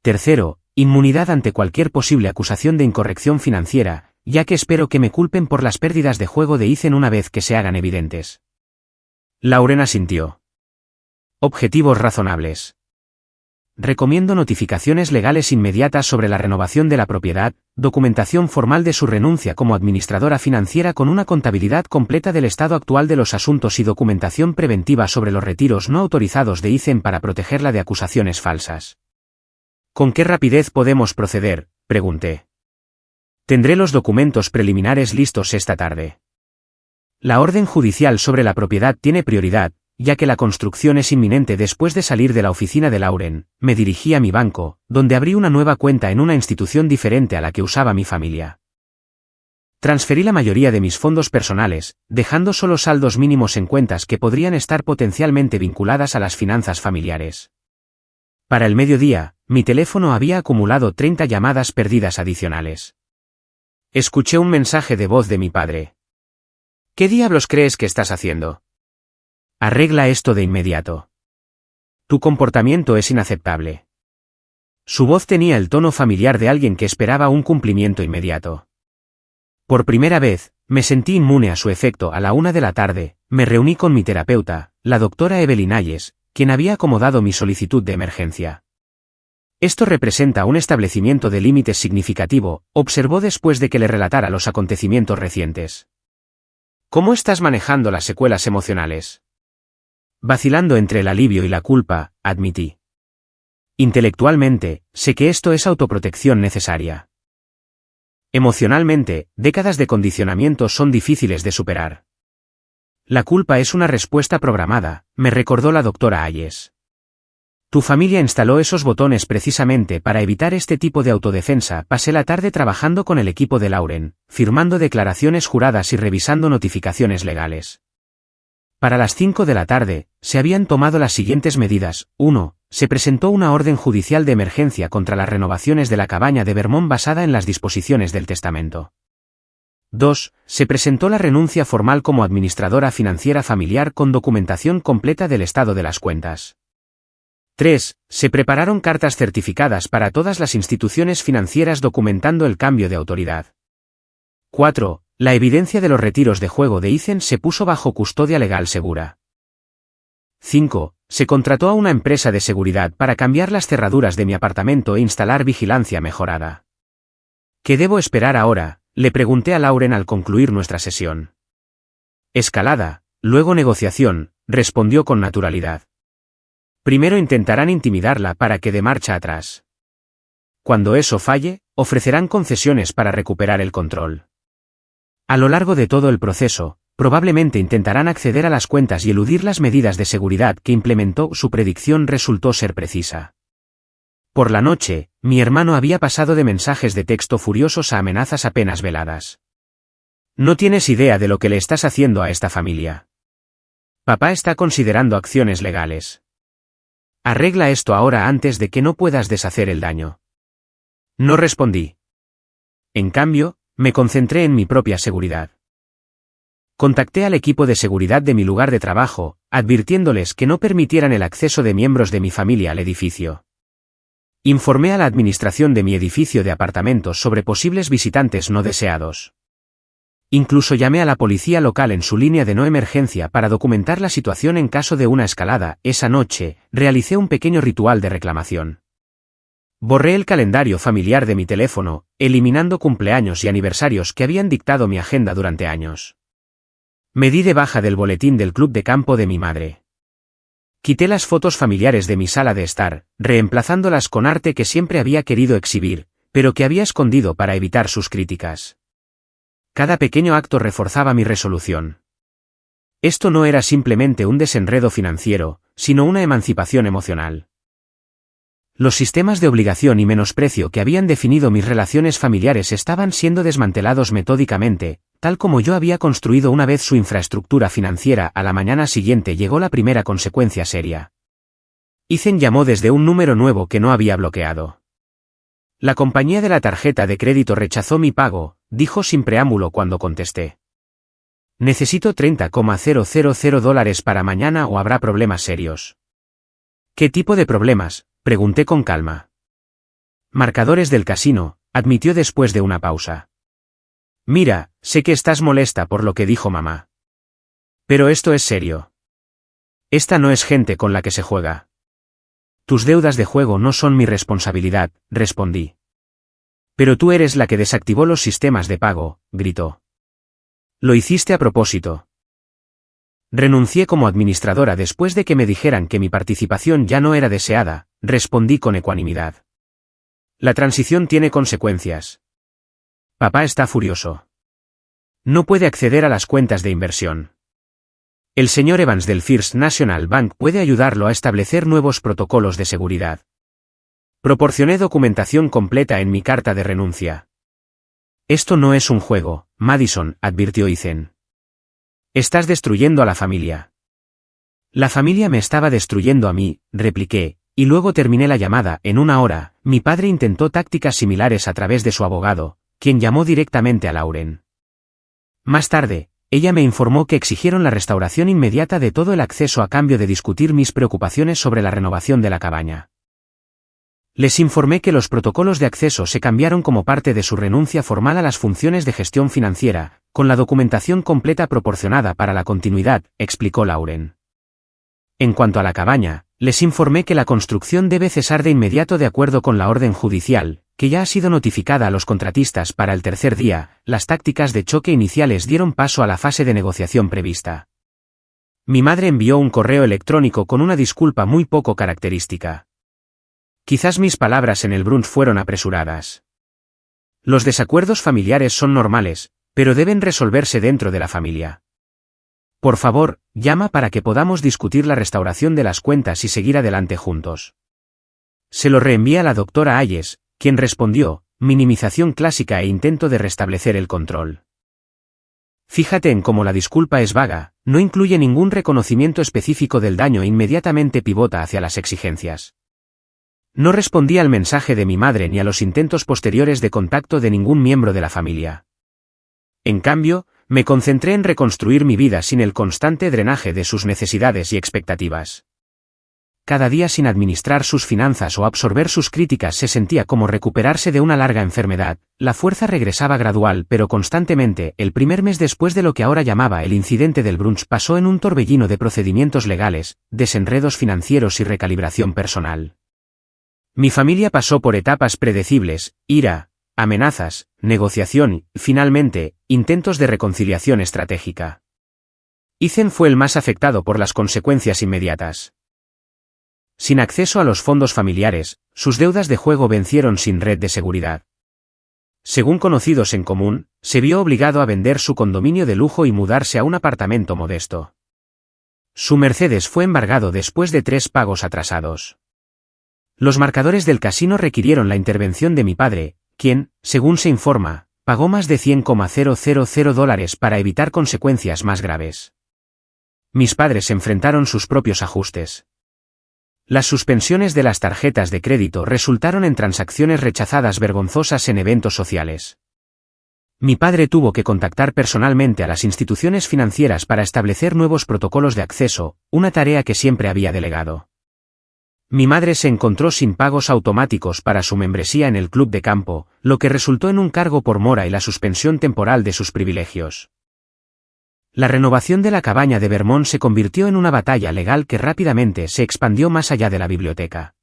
Tercero, inmunidad ante cualquier posible acusación de incorrección financiera, ya que espero que me culpen por las pérdidas de juego de Ethan una vez que se hagan evidentes. Lauren asintió. Objetivos razonables. Recomiendo notificaciones legales inmediatas sobre la renovación de la propiedad, documentación formal de su renuncia como administradora financiera con una contabilidad completa del estado actual de los asuntos y documentación preventiva sobre los retiros no autorizados de Ethan para protegerla de acusaciones falsas. ¿Con qué rapidez podemos proceder?, pregunté. Tendré los documentos preliminares listos esta tarde. La orden judicial sobre la propiedad tiene prioridad, ya que la construcción es inminente. Después de salir de la oficina de Lauren, me dirigí a mi banco, donde abrí una nueva cuenta en una institución diferente a la que usaba mi familia. Transferí la mayoría de mis fondos personales, dejando solo saldos mínimos en cuentas que podrían estar potencialmente vinculadas a las finanzas familiares. Para el mediodía, mi teléfono había acumulado 30 llamadas perdidas adicionales. Escuché un mensaje de voz de mi padre. ¿Qué diablos crees que estás haciendo? Arregla esto de inmediato. Tu comportamiento es inaceptable. Su voz tenía el tono familiar de alguien que esperaba un cumplimiento inmediato. Por primera vez, me sentí inmune a su efecto. A la 1 de la tarde, me reuní con mi terapeuta, la doctora Evelyn Ayes, quien había acomodado mi solicitud de emergencia. Esto representa un establecimiento de límites significativo, observó después de que le relatara los acontecimientos recientes. ¿Cómo estás manejando las secuelas emocionales? Vacilando entre el alivio y la culpa, admití. Intelectualmente, sé que esto es autoprotección necesaria. Emocionalmente, décadas de condicionamiento son difíciles de superar. La culpa es una respuesta programada, me recordó la doctora Ayes. Tu familia instaló esos botones precisamente para evitar este tipo de autodefensa. Pasé la tarde trabajando con el equipo de Lauren, firmando declaraciones juradas y revisando notificaciones legales. Para las 5 de la tarde, se habían tomado las siguientes medidas. 1. Se presentó una orden judicial de emergencia contra las renovaciones de la cabaña de Vermont basada en las disposiciones del testamento. 2. Se presentó la renuncia formal como administradora financiera familiar con documentación completa del estado de las cuentas. 3. Se prepararon cartas certificadas para todas las instituciones financieras documentando el cambio de autoridad. 4. La evidencia de los retiros de juego de Ethan se puso bajo custodia legal segura. 5. Se contrató a una empresa de seguridad para cambiar las cerraduras de mi apartamento e instalar vigilancia mejorada. ¿Qué debo esperar ahora?, le pregunté a Lauren al concluir nuestra sesión. Escalada, luego negociación, respondió con naturalidad. Primero intentarán intimidarla para que dé marcha atrás. Cuando eso falle, ofrecerán concesiones para recuperar el control. A lo largo de todo el proceso, probablemente intentarán acceder a las cuentas y eludir las medidas de seguridad que implementó. Su predicción resultó ser precisa. Por la noche, mi hermano había pasado de mensajes de texto furiosos a amenazas apenas veladas. No tienes idea de lo que le estás haciendo a esta familia. Papá está considerando acciones legales. Arregla esto ahora antes de que no puedas deshacer el daño. No respondí. En cambio, me concentré en mi propia seguridad. Contacté al equipo de seguridad de mi lugar de trabajo, advirtiéndoles que no permitieran el acceso de miembros de mi familia al edificio. Informé a la administración de mi edificio de apartamentos sobre posibles visitantes no deseados. Incluso llamé a la policía local en su línea de no emergencia para documentar la situación en caso de una escalada. Esa noche, realicé un pequeño ritual de reclamación. Borré el calendario familiar de mi teléfono, eliminando cumpleaños y aniversarios que habían dictado mi agenda durante años. Me di de baja del boletín del club de campo de mi madre. Quité las fotos familiares de mi sala de estar, reemplazándolas con arte que siempre había querido exhibir, pero que había escondido para evitar sus críticas. Cada pequeño acto reforzaba mi resolución. Esto no era simplemente un desenredo financiero, sino una emancipación emocional. Los sistemas de obligación y menosprecio que habían definido mis relaciones familiares estaban siendo desmantelados metódicamente, tal como yo había construido una vez su infraestructura financiera. A la mañana siguiente llegó la primera consecuencia seria. Ethan llamó desde un número nuevo que no había bloqueado. La compañía de la tarjeta de crédito rechazó mi pago, dijo sin preámbulo cuando contesté. Necesito $30,000 para mañana o habrá problemas serios. ¿Qué tipo de problemas?, pregunté con calma. Marcadores del casino, admitió después de una pausa. Mira, sé que estás molesta por lo que dijo mamá. Pero esto es serio. Esta no es gente con la que se juega. Tus deudas de juego no son mi responsabilidad, respondí. Pero tú eres la que desactivó los sistemas de pago, gritó. Lo hiciste a propósito. Renuncié como administradora después de que me dijeran que mi participación ya no era deseada, respondí con ecuanimidad. La transición tiene consecuencias. Papá está furioso. No puede acceder a las cuentas de inversión. El señor Evans del First National Bank puede ayudarlo a establecer nuevos protocolos de seguridad. Proporcioné documentación completa en mi carta de renuncia. Esto no es un juego, Madison, advirtió Ethan. Estás destruyendo a la familia. La familia me estaba destruyendo a mí, repliqué, y luego terminé la llamada. En una hora, mi padre intentó tácticas similares a través de su abogado, quien llamó directamente a Lauren. Más tarde, ella me informó que exigieron la restauración inmediata de todo el acceso a cambio de discutir mis preocupaciones sobre la renovación de la cabaña. Les informé que los protocolos de acceso se cambiaron como parte de su renuncia formal a las funciones de gestión financiera, con la documentación completa proporcionada para la continuidad, explicó Lauren. En cuanto a la cabaña, les informé que la construcción debe cesar de inmediato de acuerdo con la orden judicial, que ya ha sido notificada a los contratistas para el tercer día. Las tácticas de choque iniciales dieron paso a la fase de negociación prevista. Mi madre envió un correo electrónico con una disculpa muy poco característica. Quizás mis palabras en el brunch fueron apresuradas. Los desacuerdos familiares son normales, pero deben resolverse dentro de la familia. Por favor, llama para que podamos discutir la restauración de las cuentas y seguir adelante juntos. Se lo reenvié a la doctora Ayes, quien respondió, minimización clásica e intento de restablecer el control. Fíjate en cómo la disculpa es vaga, no incluye ningún reconocimiento específico del daño e inmediatamente pivota hacia las exigencias. No respondí al mensaje de mi madre ni a los intentos posteriores de contacto de ningún miembro de la familia. En cambio, me concentré en reconstruir mi vida sin el constante drenaje de sus necesidades y expectativas. Cada día sin administrar sus finanzas o absorber sus críticas se sentía como recuperarse de una larga enfermedad. La fuerza regresaba gradual pero constantemente. El primer mes después de lo que ahora llamaba el incidente del brunch pasó en un torbellino de procedimientos legales, desenredos financieros y recalibración personal. Mi familia pasó por etapas predecibles: ira, amenazas, negociación y, finalmente, intentos de reconciliación estratégica. Ethan fue el más afectado por las consecuencias inmediatas. Sin acceso a los fondos familiares, sus deudas de juego vencieron sin red de seguridad. Según conocidos en común, se vio obligado a vender su condominio de lujo y mudarse a un apartamento modesto. Su Mercedes fue embargado después de 3 pagos atrasados. Los marcadores del casino requirieron la intervención de mi padre, quien, según se informa, pagó más de $100,000 para evitar consecuencias más graves. Mis padres enfrentaron sus propios ajustes. Las suspensiones de las tarjetas de crédito resultaron en transacciones rechazadas vergonzosas en eventos sociales. Mi padre tuvo que contactar personalmente a las instituciones financieras para establecer nuevos protocolos de acceso, una tarea que siempre había delegado. Mi madre se encontró sin pagos automáticos para su membresía en el club de campo, lo que resultó en un cargo por mora y la suspensión temporal de sus privilegios. La renovación de la cabaña de Vermont se convirtió en una batalla legal que rápidamente se expandió más allá de la biblioteca.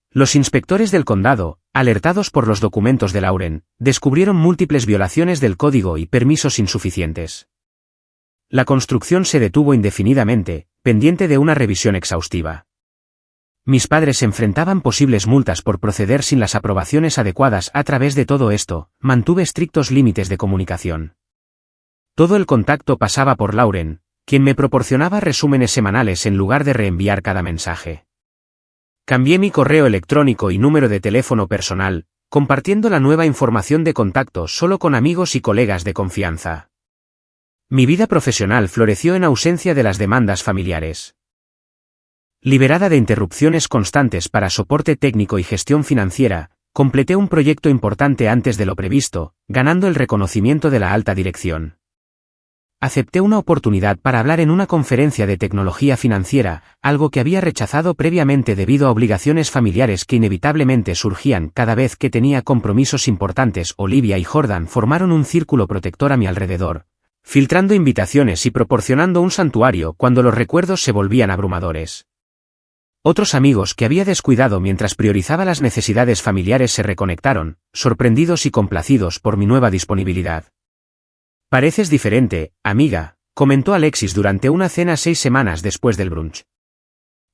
Los inspectores del condado, alertados por los documentos de Lauren, descubrieron múltiples violaciones del código y permisos insuficientes. La construcción se detuvo indefinidamente, pendiente de una revisión exhaustiva. Mis padres enfrentaban posibles multas por proceder sin las aprobaciones adecuadas. A través de todo esto, mantuve estrictos límites de comunicación. Todo el contacto pasaba por Lauren, quien me proporcionaba resúmenes semanales en lugar de reenviar cada mensaje. Cambié mi correo electrónico y número de teléfono personal, compartiendo la nueva información de contacto solo con amigos y colegas de confianza. Mi vida profesional floreció en ausencia de las demandas familiares. Liberada de interrupciones constantes para soporte técnico y gestión financiera, completé un proyecto importante antes de lo previsto, ganando el reconocimiento de la alta dirección. Acepté una oportunidad para hablar en una conferencia de tecnología financiera, algo que había rechazado previamente debido a obligaciones familiares que inevitablemente surgían cada vez que tenía compromisos importantes. Olivia y Jordan formaron un círculo protector a mi alrededor, filtrando invitaciones y proporcionando un santuario cuando los recuerdos se volvían abrumadores. Otros amigos que había descuidado mientras priorizaba las necesidades familiares se reconectaron, sorprendidos y complacidos por mi nueva disponibilidad. Pareces diferente, amiga, comentó Alexis durante una cena 6 semanas después del brunch.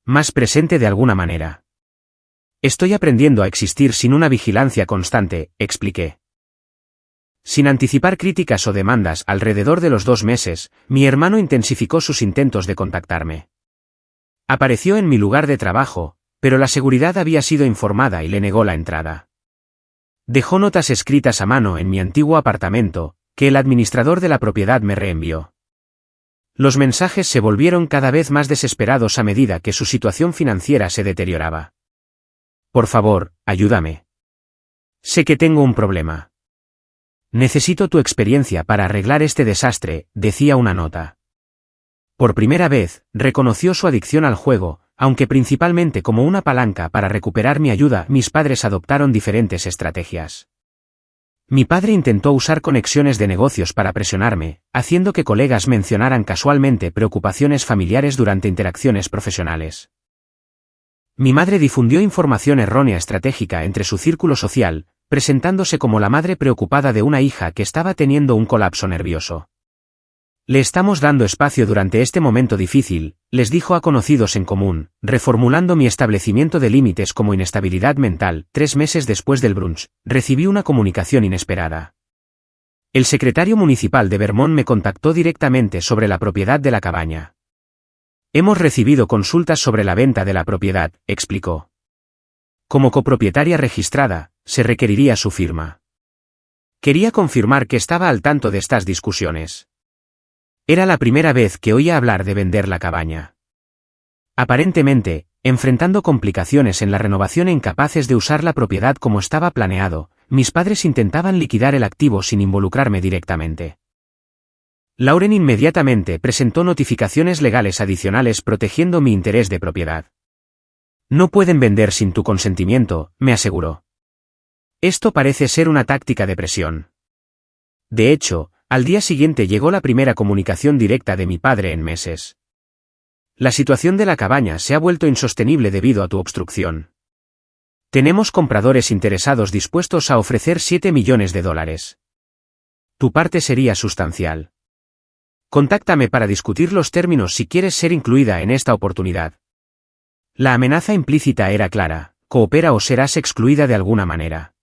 Más presente de alguna manera. Estoy aprendiendo a existir sin una vigilancia constante, expliqué. Sin anticipar críticas o demandas, alrededor de los 2 meses, mi hermano intensificó sus intentos de contactarme. Apareció en mi lugar de trabajo, pero la seguridad había sido informada y le negó la entrada. Dejó notas escritas a mano en mi antiguo apartamento, que el administrador de la propiedad me reenvió. Los mensajes se volvieron cada vez más desesperados a medida que su situación financiera se deterioraba. Por favor, ayúdame. Sé que tengo un problema. Necesito tu experiencia para arreglar este desastre, decía una nota. Por primera vez, reconoció su adicción al juego, aunque principalmente como una palanca para recuperar mi ayuda. Mis padres adoptaron diferentes estrategias. Mi padre intentó usar conexiones de negocios para presionarme, haciendo que colegas mencionaran casualmente preocupaciones familiares durante interacciones profesionales. Mi madre difundió información errónea estratégica entre su círculo social, presentándose como la madre preocupada de una hija que estaba teniendo un colapso nervioso. Le estamos dando espacio durante este momento difícil, les dijo a conocidos en común, reformulando mi establecimiento de límites como inestabilidad mental. 3 meses después del brunch, recibí una comunicación inesperada. El secretario municipal de Vermont me contactó directamente sobre la propiedad de la cabaña. Hemos recibido consultas sobre la venta de la propiedad, explicó. Como copropietaria registrada, se requeriría su firma. Quería confirmar que estaba al tanto de estas discusiones. Era la primera vez que oía hablar de vender la cabaña. Aparentemente, enfrentando complicaciones en la renovación e incapaces de usar la propiedad como estaba planeado, mis padres intentaban liquidar el activo sin involucrarme directamente. Lauren inmediatamente presentó notificaciones legales adicionales protegiendo mi interés de propiedad. No pueden vender sin tu consentimiento, me aseguró. Esto parece ser una táctica de presión. De hecho, al día siguiente llegó la primera comunicación directa de mi padre en meses. La situación de la cabaña se ha vuelto insostenible debido a tu obstrucción. Tenemos compradores interesados dispuestos a ofrecer $7 millones. Tu parte sería sustancial. Contáctame para discutir los términos si quieres ser incluida en esta oportunidad. La amenaza implícita era clara: coopera o serás excluida de alguna manera.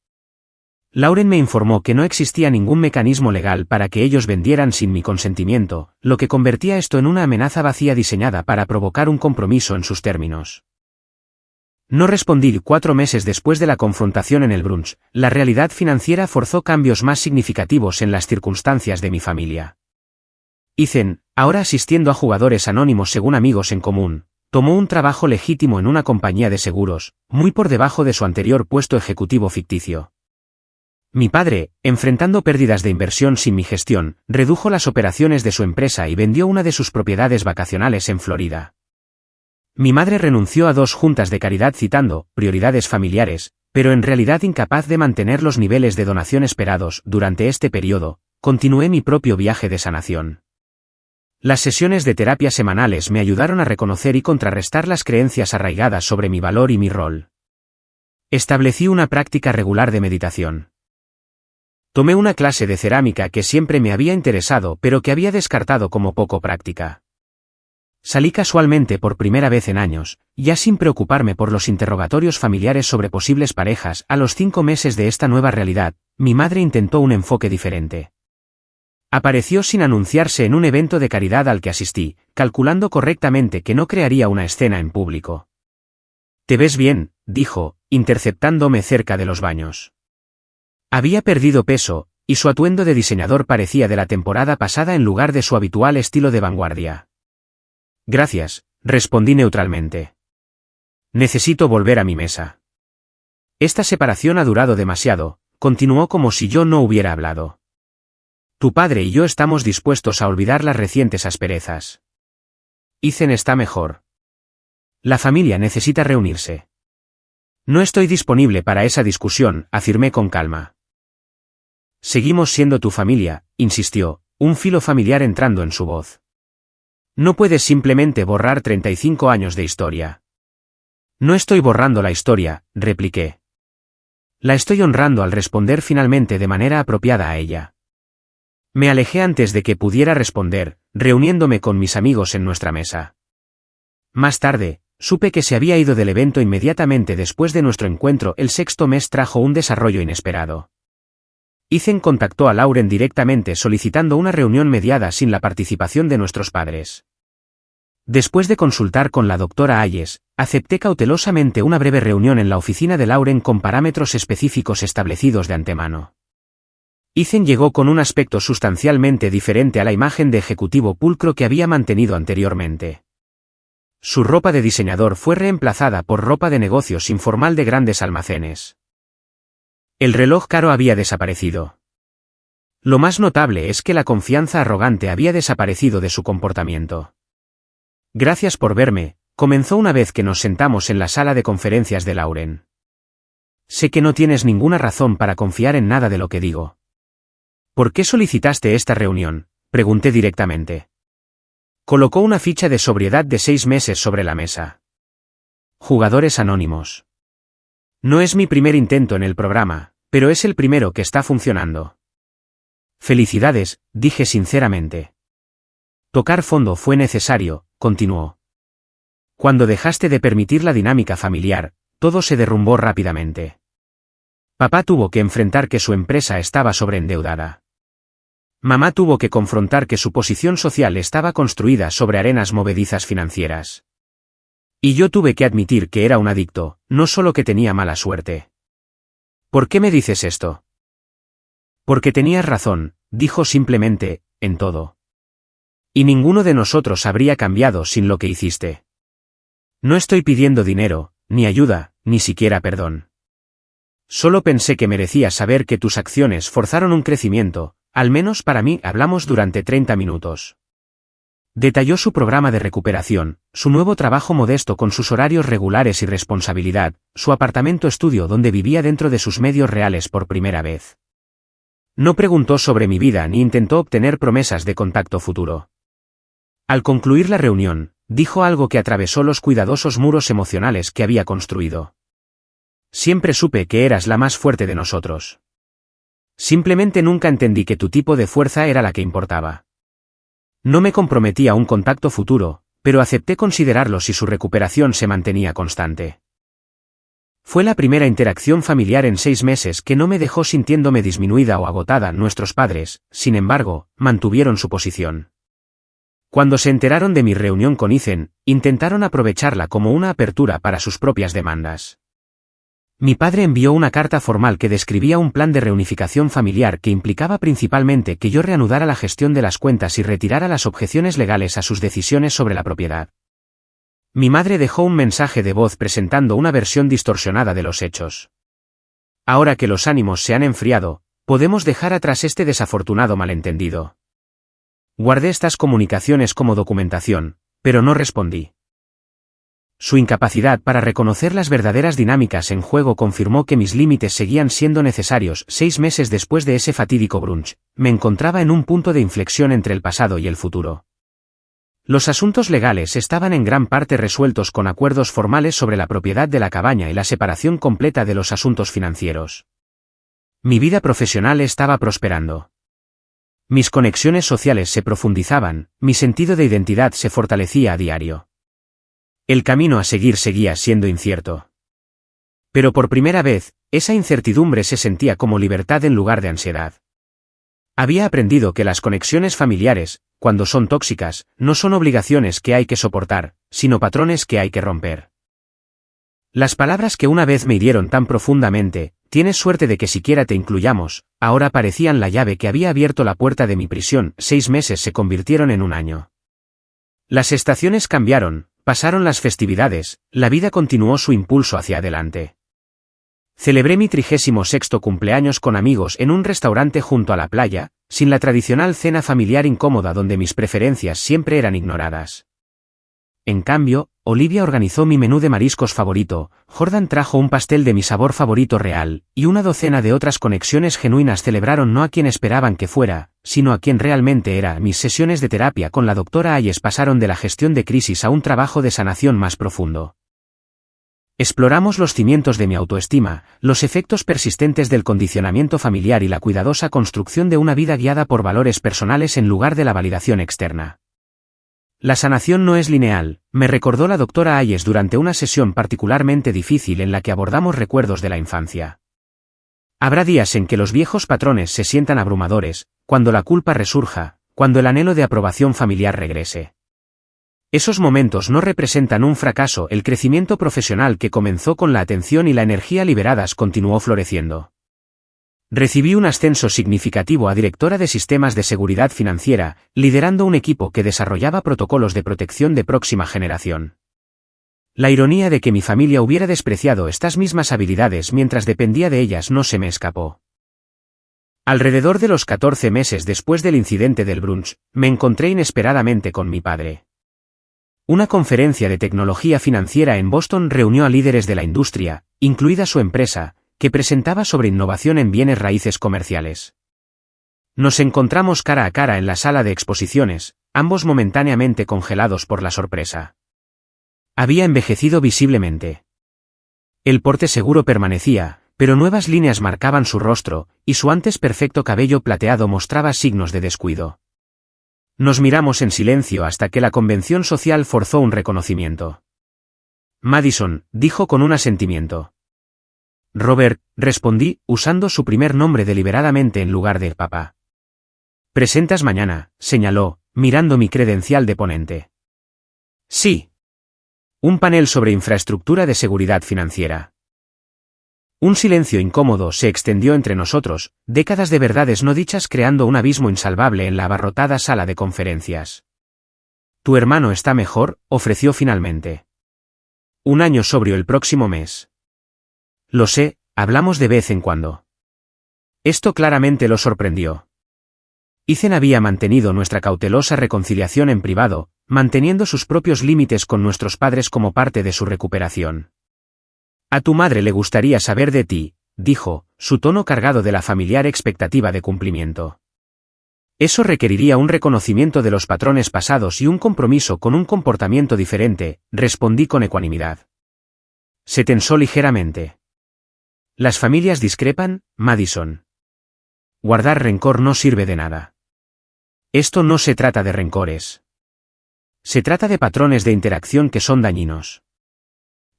Lauren me informó que no existía ningún mecanismo legal para que ellos vendieran sin mi consentimiento, lo que convertía esto en una amenaza vacía diseñada para provocar un compromiso en sus términos. No respondí. 4 meses después de la confrontación en el brunch, la realidad financiera forzó cambios más significativos en las circunstancias de mi familia. Ethan, ahora asistiendo a jugadores anónimos según amigos en común, tomó un trabajo legítimo en una compañía de seguros, muy por debajo de su anterior puesto ejecutivo ficticio. Mi padre, enfrentando pérdidas de inversión sin mi gestión, redujo las operaciones de su empresa y vendió una de sus propiedades vacacionales en Florida. Mi madre renunció a 2 juntas de caridad citando prioridades familiares, pero en realidad incapaz de mantener los niveles de donación esperados. Durante este periodo, continué mi propio viaje de sanación. Las sesiones de terapia semanales me ayudaron a reconocer y contrarrestar las creencias arraigadas sobre mi valor y mi rol. Establecí una práctica regular de meditación. Tomé una clase de cerámica que siempre me había interesado pero que había descartado como poco práctica. Salí casualmente por primera vez en años, ya sin preocuparme por los interrogatorios familiares sobre posibles parejas. A los 5 meses de esta nueva realidad, mi madre intentó un enfoque diferente. Apareció sin anunciarse en un evento de caridad al que asistí, calculando correctamente que no crearía una escena en público. «Te ves bien», dijo, interceptándome cerca de los baños. Había perdido peso, y su atuendo de diseñador parecía de la temporada pasada en lugar de su habitual estilo de vanguardia. «Gracias», respondí neutralmente. «Necesito volver a mi mesa». «Esta separación ha durado demasiado», continuó como si yo no hubiera hablado. «Tu padre y yo estamos dispuestos a olvidar las recientes asperezas. Ethan está mejor. La familia necesita reunirse». «No estoy disponible para esa discusión», afirmé con calma. «Seguimos siendo tu familia», insistió, un filo familiar entrando en su voz. «No puedes simplemente borrar 35 años de historia». «No estoy borrando la historia», repliqué. «La estoy honrando al responder finalmente de manera apropiada a ella». Me alejé antes de que pudiera responder, reuniéndome con mis amigos en nuestra mesa. Más tarde, supe que se había ido del evento inmediatamente después de nuestro encuentro. El 6º mes trajo un desarrollo inesperado. Ethan contactó a Lauren directamente solicitando una reunión mediada sin la participación de nuestros padres. Después de consultar con la doctora Ayes, acepté cautelosamente una breve reunión en la oficina de Lauren con parámetros específicos establecidos de antemano. Ethan llegó con un aspecto sustancialmente diferente a la imagen de ejecutivo pulcro que había mantenido anteriormente. Su ropa de diseñador fue reemplazada por ropa de negocios informal de grandes almacenes. El reloj caro había desaparecido. Lo más notable es que la confianza arrogante había desaparecido de su comportamiento. Gracias por verme, comenzó una vez que nos sentamos en la sala de conferencias de Lauren. Sé que no tienes ninguna razón para confiar en nada de lo que digo. ¿Por qué solicitaste esta reunión?, pregunté directamente. Colocó una ficha de sobriedad de 6 meses sobre la mesa. Jugadores anónimos. No es mi primer intento en el programa, pero es el primero que está funcionando. Felicidades, dije sinceramente. Tocar fondo fue necesario, continuó. Cuando dejaste de permitir la dinámica familiar, todo se derrumbó rápidamente. Papá tuvo que enfrentar que su empresa estaba sobreendeudada. Mamá tuvo que confrontar que su posición social estaba construida sobre arenas movedizas financieras. Y yo tuve que admitir que era un adicto, no solo que tenía mala suerte. ¿Por qué me dices esto? Porque tenías razón, dijo simplemente, en todo. Y ninguno de nosotros habría cambiado sin lo que hiciste. No estoy pidiendo dinero, ni ayuda, ni siquiera perdón. Solo pensé que merecías saber que tus acciones forzaron un crecimiento, al menos para mí. Hablamos durante 30 minutos. Detalló su programa de recuperación, su nuevo trabajo modesto con sus horarios regulares y responsabilidad, su apartamento estudio donde vivía dentro de sus medios reales por primera vez. No preguntó sobre mi vida ni intentó obtener promesas de contacto futuro. Al concluir la reunión, dijo algo que atravesó los cuidadosos muros emocionales que había construido. Siempre supe que eras la más fuerte de nosotros. Simplemente nunca entendí que tu tipo de fuerza era la que importaba. No me comprometí a un contacto futuro, pero acepté considerarlo si su recuperación se mantenía constante. Fue la primera interacción familiar en 6 meses que no me dejó sintiéndome disminuida o agotada. Nuestros padres, sin embargo, mantuvieron su posición. Cuando se enteraron de mi reunión con Ethan, intentaron aprovecharla como una apertura para sus propias demandas. Mi padre envió una carta formal que describía un plan de reunificación familiar que implicaba principalmente que yo reanudara la gestión de las cuentas y retirara las objeciones legales a sus decisiones sobre la propiedad. Mi madre dejó un mensaje de voz presentando una versión distorsionada de los hechos. Ahora que los ánimos se han enfriado, podemos dejar atrás este desafortunado malentendido. Guardé estas comunicaciones como documentación, pero no respondí. Su incapacidad para reconocer las verdaderas dinámicas en juego confirmó que mis límites seguían siendo necesarios. 6 meses después de ese fatídico brunch, me encontraba en un punto de inflexión entre el pasado y el futuro. Los asuntos legales estaban en gran parte resueltos con acuerdos formales sobre la propiedad de la cabaña y la separación completa de los asuntos financieros. Mi vida profesional estaba prosperando. Mis conexiones sociales se profundizaban, mi sentido de identidad se fortalecía a diario. El camino a seguir seguía siendo incierto. Pero por primera vez, esa incertidumbre se sentía como libertad en lugar de ansiedad. Había aprendido que las conexiones familiares, cuando son tóxicas, no son obligaciones que hay que soportar, sino patrones que hay que romper. Las palabras que una vez me hirieron tan profundamente, tienes suerte de que siquiera te incluyamos, ahora parecían la llave que había abierto la puerta de mi prisión. 6 meses se convirtieron en un año. Las estaciones cambiaron, pasaron las festividades, la vida continuó su impulso hacia adelante. Celebré mi 36º cumpleaños con amigos en un restaurante junto a la playa, sin la tradicional cena familiar incómoda donde mis preferencias siempre eran ignoradas. En cambio, Olivia organizó mi menú de mariscos favorito, Jordan trajo un pastel de mi sabor favorito real, y una docena de otras conexiones genuinas celebraron no a quien esperaban que fuera, sino a quien realmente era. Mis sesiones de terapia con la doctora Ayes pasaron de la gestión de crisis a un trabajo de sanación más profundo. Exploramos los cimientos de mi autoestima, los efectos persistentes del condicionamiento familiar y la cuidadosa construcción de una vida guiada por valores personales en lugar de la validación externa. La sanación no es lineal, me recordó la doctora Ayes durante una sesión particularmente difícil en la que abordamos recuerdos de la infancia. Habrá días en que los viejos patrones se sientan abrumadores, cuando la culpa resurja, cuando el anhelo de aprobación familiar regrese. Esos momentos no representan un fracaso. El crecimiento profesional que comenzó con la atención y la energía liberadas continuó floreciendo. Recibí un ascenso significativo a directora de sistemas de seguridad financiera, liderando un equipo que desarrollaba protocolos de protección de próxima generación. La ironía de que mi familia hubiera despreciado estas mismas habilidades mientras dependía de ellas no se me escapó. Alrededor de los 14 meses después del incidente del brunch, me encontré inesperadamente con mi padre. Una conferencia de tecnología financiera en Boston reunió a líderes de la industria, incluida su empresa, que presentaba sobre innovación en bienes raíces comerciales. Nos encontramos cara a cara en la sala de exposiciones, ambos momentáneamente congelados por la sorpresa. Había envejecido visiblemente. El porte seguro permanecía, pero nuevas líneas marcaban su rostro, y su antes perfecto cabello plateado mostraba signos de descuido. Nos miramos en silencio hasta que la convención social forzó un reconocimiento. Madison, dijo con un asentimiento. Robert, respondí, usando su primer nombre deliberadamente en lugar de papá. Presentas mañana, señaló, mirando mi credencial de ponente. Sí. Un panel sobre infraestructura de seguridad financiera. Un silencio incómodo se extendió entre nosotros, décadas de verdades no dichas creando un abismo insalvable en la abarrotada sala de conferencias. Tu hermano está mejor, ofreció finalmente. 1 año sobrio el próximo mes. Lo sé, hablamos de vez en cuando. Esto claramente lo sorprendió. Ethan había mantenido nuestra cautelosa reconciliación en privado, manteniendo sus propios límites con nuestros padres como parte de su recuperación. A tu madre le gustaría saber de ti, dijo, su tono cargado de la familiar expectativa de cumplimiento. Eso requeriría un reconocimiento de los patrones pasados y un compromiso con un comportamiento diferente, respondí con ecuanimidad. Se tensó ligeramente. Las familias discrepan, Madison. Guardar rencor no sirve de nada. Esto no se trata de rencores. Se trata de patrones de interacción que son dañinos.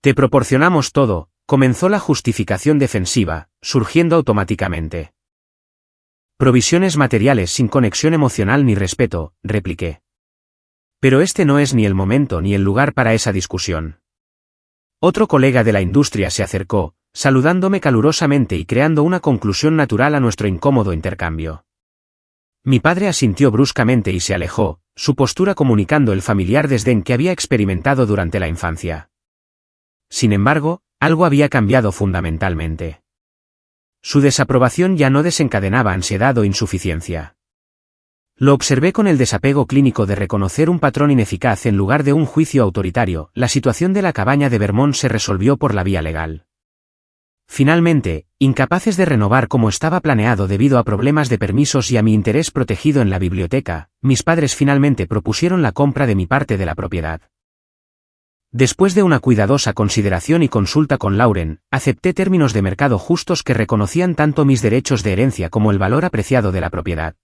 Te proporcionamos todo, comenzó la justificación defensiva, surgiendo automáticamente. Provisiones materiales sin conexión emocional ni respeto, repliqué. Pero este no es ni el momento ni el lugar para esa discusión. Otro colega de la industria se acercó, saludándome calurosamente y creando una conclusión natural a nuestro incómodo intercambio. Mi padre asintió bruscamente y se alejó, su postura comunicando el familiar desdén que había experimentado durante la infancia. Sin embargo, algo había cambiado fundamentalmente. Su desaprobación ya no desencadenaba ansiedad o insuficiencia. Lo observé con el desapego clínico de reconocer un patrón ineficaz en lugar de un juicio autoritario. La situación de la cabaña de Vermont se resolvió por la vía legal. Finalmente, incapaces de renovar como estaba planeado debido a problemas de permisos y a mi interés protegido en la biblioteca, mis padres finalmente propusieron la compra de mi parte de la propiedad. Después de una cuidadosa consideración y consulta con Lauren, acepté términos de mercado justos que reconocían tanto mis derechos de herencia como el valor apreciado de la propiedad.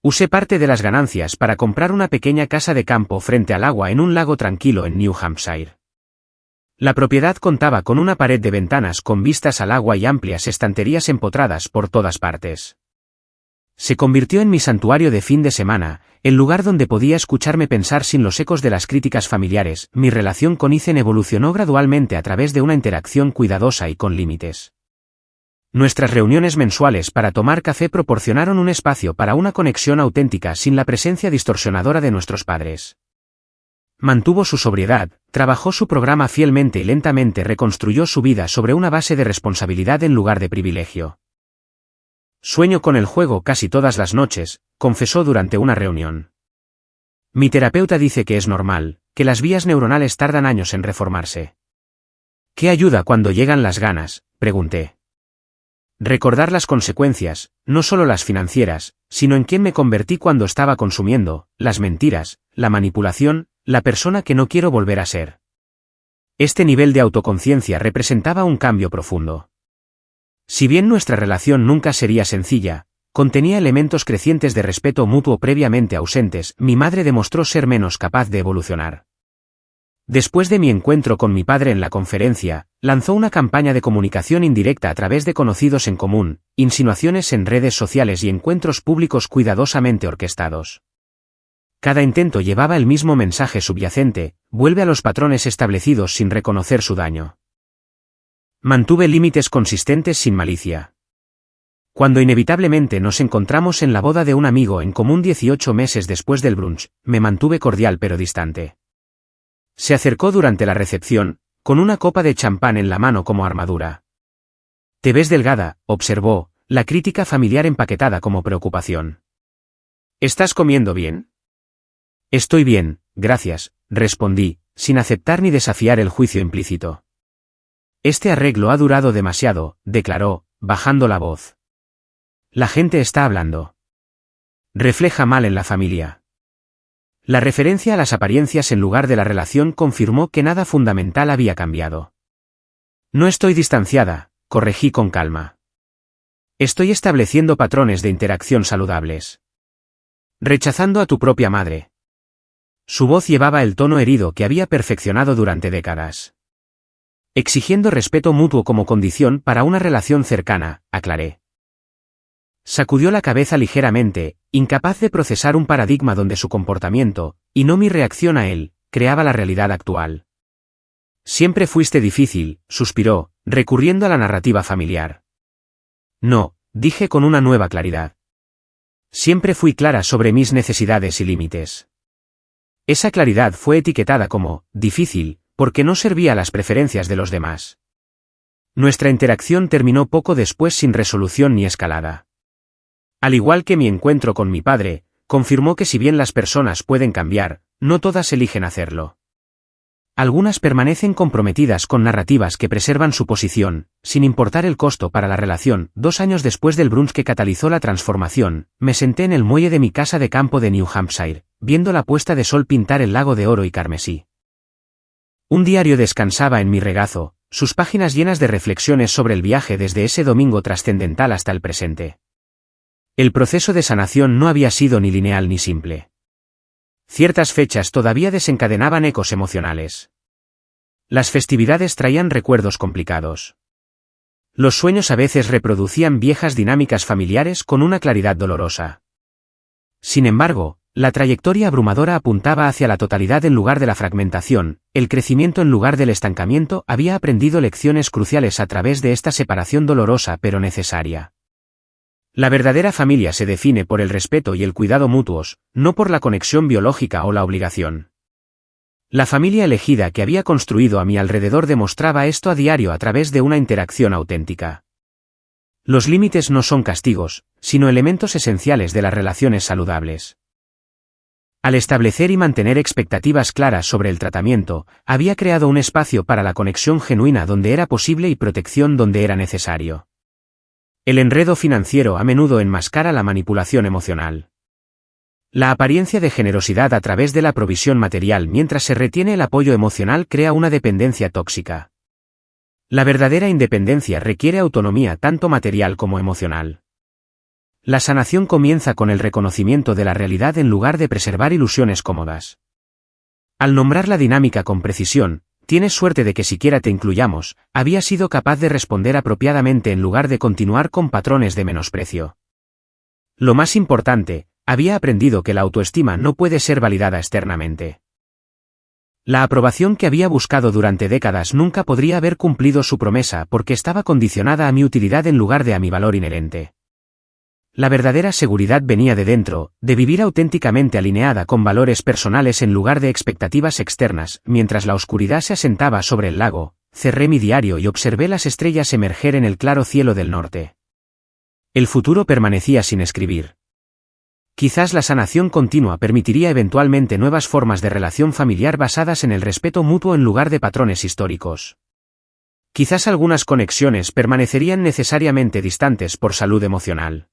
Usé parte de las ganancias para comprar una pequeña casa de campo frente al agua en un lago tranquilo en New Hampshire. La propiedad contaba con una pared de ventanas con vistas al agua y amplias estanterías empotradas por todas partes. Se convirtió en mi santuario de fin de semana, el lugar donde podía escucharme pensar sin los ecos de las críticas familiares. Mi relación con Ethan evolucionó gradualmente a través de una interacción cuidadosa y con límites. Nuestras reuniones mensuales para tomar café proporcionaron un espacio para una conexión auténtica sin la presencia distorsionadora de nuestros padres. Mantuvo su sobriedad, trabajó su programa fielmente y lentamente reconstruyó su vida sobre una base de responsabilidad en lugar de privilegio. Sueño con el juego casi todas las noches, confesó durante una reunión. Mi terapeuta dice que es normal, que las vías neuronales tardan años en reformarse. ¿Qué ayuda cuando llegan las ganas?, pregunté. Recordar las consecuencias, no solo las financieras, sino en quién me convertí cuando estaba consumiendo, las mentiras, la manipulación, la persona que no quiero volver a ser. Este nivel de autoconciencia representaba un cambio profundo. Si bien nuestra relación nunca sería sencilla, contenía elementos crecientes de respeto mutuo previamente ausentes. Mi madre demostró ser menos capaz de evolucionar. Después de mi encuentro con mi padre en la conferencia, lanzó una campaña de comunicación indirecta a través de conocidos en común, insinuaciones en redes sociales y encuentros públicos cuidadosamente orquestados. Cada intento llevaba el mismo mensaje subyacente: vuelve a los patrones establecidos sin reconocer su daño. Mantuve límites consistentes sin malicia. Cuando inevitablemente nos encontramos en la boda de un amigo en común 18 meses después del brunch, me mantuve cordial pero distante. Se acercó durante la recepción, con una copa de champán en la mano como armadura. Te ves delgada, observó, La crítica familiar empaquetada como preocupación. ¿Estás comiendo bien? Estoy bien, gracias, respondí, sin aceptar ni desafiar el juicio implícito. Este arreglo ha durado demasiado, declaró, bajando la voz. La gente está hablando. Refleja mal en la familia. La referencia a las apariencias en lugar de la relación confirmó que nada fundamental había cambiado. No estoy distanciada, corregí con calma. Estoy estableciendo patrones de interacción saludables. Rechazando a tu propia madre. Su voz llevaba el tono herido que había perfeccionado durante décadas. Exigiendo respeto mutuo como condición para una relación cercana, aclaré. Sacudió la cabeza ligeramente, incapaz de procesar un paradigma donde su comportamiento, y no mi reacción a él, creaba la realidad actual. Siempre fuiste difícil, suspiró, recurriendo a la narrativa familiar. No, dije con una nueva claridad. Siempre fui clara sobre mis necesidades y límites. Esa claridad fue etiquetada como difícil, porque no servía a las preferencias de los demás. Nuestra interacción terminó poco después sin resolución ni escalada. Al igual que mi encuentro con mi padre, confirmó que si bien las personas pueden cambiar, no todas eligen hacerlo. Algunas permanecen comprometidas con narrativas que preservan su posición, sin importar el costo para la relación. 2 años después del brunch que catalizó la transformación, me senté en el muelle de mi casa de campo de New Hampshire, viendo la puesta de sol pintar el lago de oro y carmesí. Un diario descansaba en mi regazo, sus páginas llenas de reflexiones sobre el viaje desde ese domingo trascendental hasta el presente. El proceso de sanación no había sido ni lineal ni simple. Ciertas fechas todavía desencadenaban ecos emocionales. Las festividades traían recuerdos complicados. Los sueños a veces reproducían viejas dinámicas familiares con una claridad dolorosa. Sin embargo, la trayectoria abrumadora apuntaba hacia la totalidad en lugar de la fragmentación, el crecimiento en lugar del estancamiento. Había aprendido lecciones cruciales a través de esta separación dolorosa pero necesaria. La verdadera familia se define por el respeto y el cuidado mutuos, no por la conexión biológica o la obligación. La familia elegida que había construido a mi alrededor demostraba esto a diario a través de una interacción auténtica. Los límites no son castigos, sino elementos esenciales de las relaciones saludables. Al establecer y mantener expectativas claras sobre el tratamiento, había creado un espacio para la conexión genuina donde era posible y protección donde era necesario. El enredo financiero a menudo enmascara la manipulación emocional. La apariencia de generosidad a través de la provisión material mientras se retiene el apoyo emocional crea una dependencia tóxica. La verdadera independencia requiere autonomía tanto material como emocional. La sanación comienza con el reconocimiento de la realidad en lugar de preservar ilusiones cómodas. Al nombrar la dinámica con precisión, tienes suerte de que siquiera te incluyamos, había sido capaz de responder apropiadamente en lugar de continuar con patrones de menosprecio. Lo más importante, había aprendido que la autoestima no puede ser validada externamente. La aprobación que había buscado durante décadas nunca podría haber cumplido su promesa porque estaba condicionada a mi utilidad en lugar de a mi valor inherente. La verdadera seguridad venía de dentro, de vivir auténticamente alineada con valores personales en lugar de expectativas externas. Mientras la oscuridad se asentaba sobre el lago, cerré mi diario y observé las estrellas emerger en el claro cielo del norte. El futuro permanecía sin escribir. Quizás la sanación continua permitiría eventualmente nuevas formas de relación familiar basadas en el respeto mutuo en lugar de patrones históricos. Quizás algunas conexiones permanecerían necesariamente distantes por salud emocional.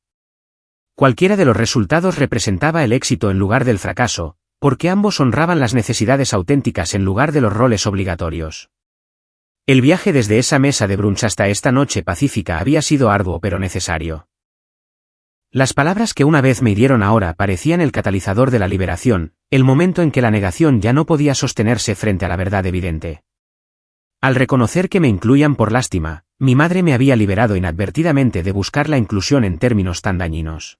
Cualquiera de los resultados representaba el éxito en lugar del fracaso, porque ambos honraban las necesidades auténticas en lugar de los roles obligatorios. El viaje desde esa mesa de brunch hasta esta noche pacífica había sido arduo pero necesario. Las palabras que una vez me hirieron ahora parecían el catalizador de la liberación, el momento en que la negación ya no podía sostenerse frente a la verdad evidente. Al reconocer que me incluían por lástima, mi madre me había liberado inadvertidamente de buscar la inclusión en términos tan dañinos.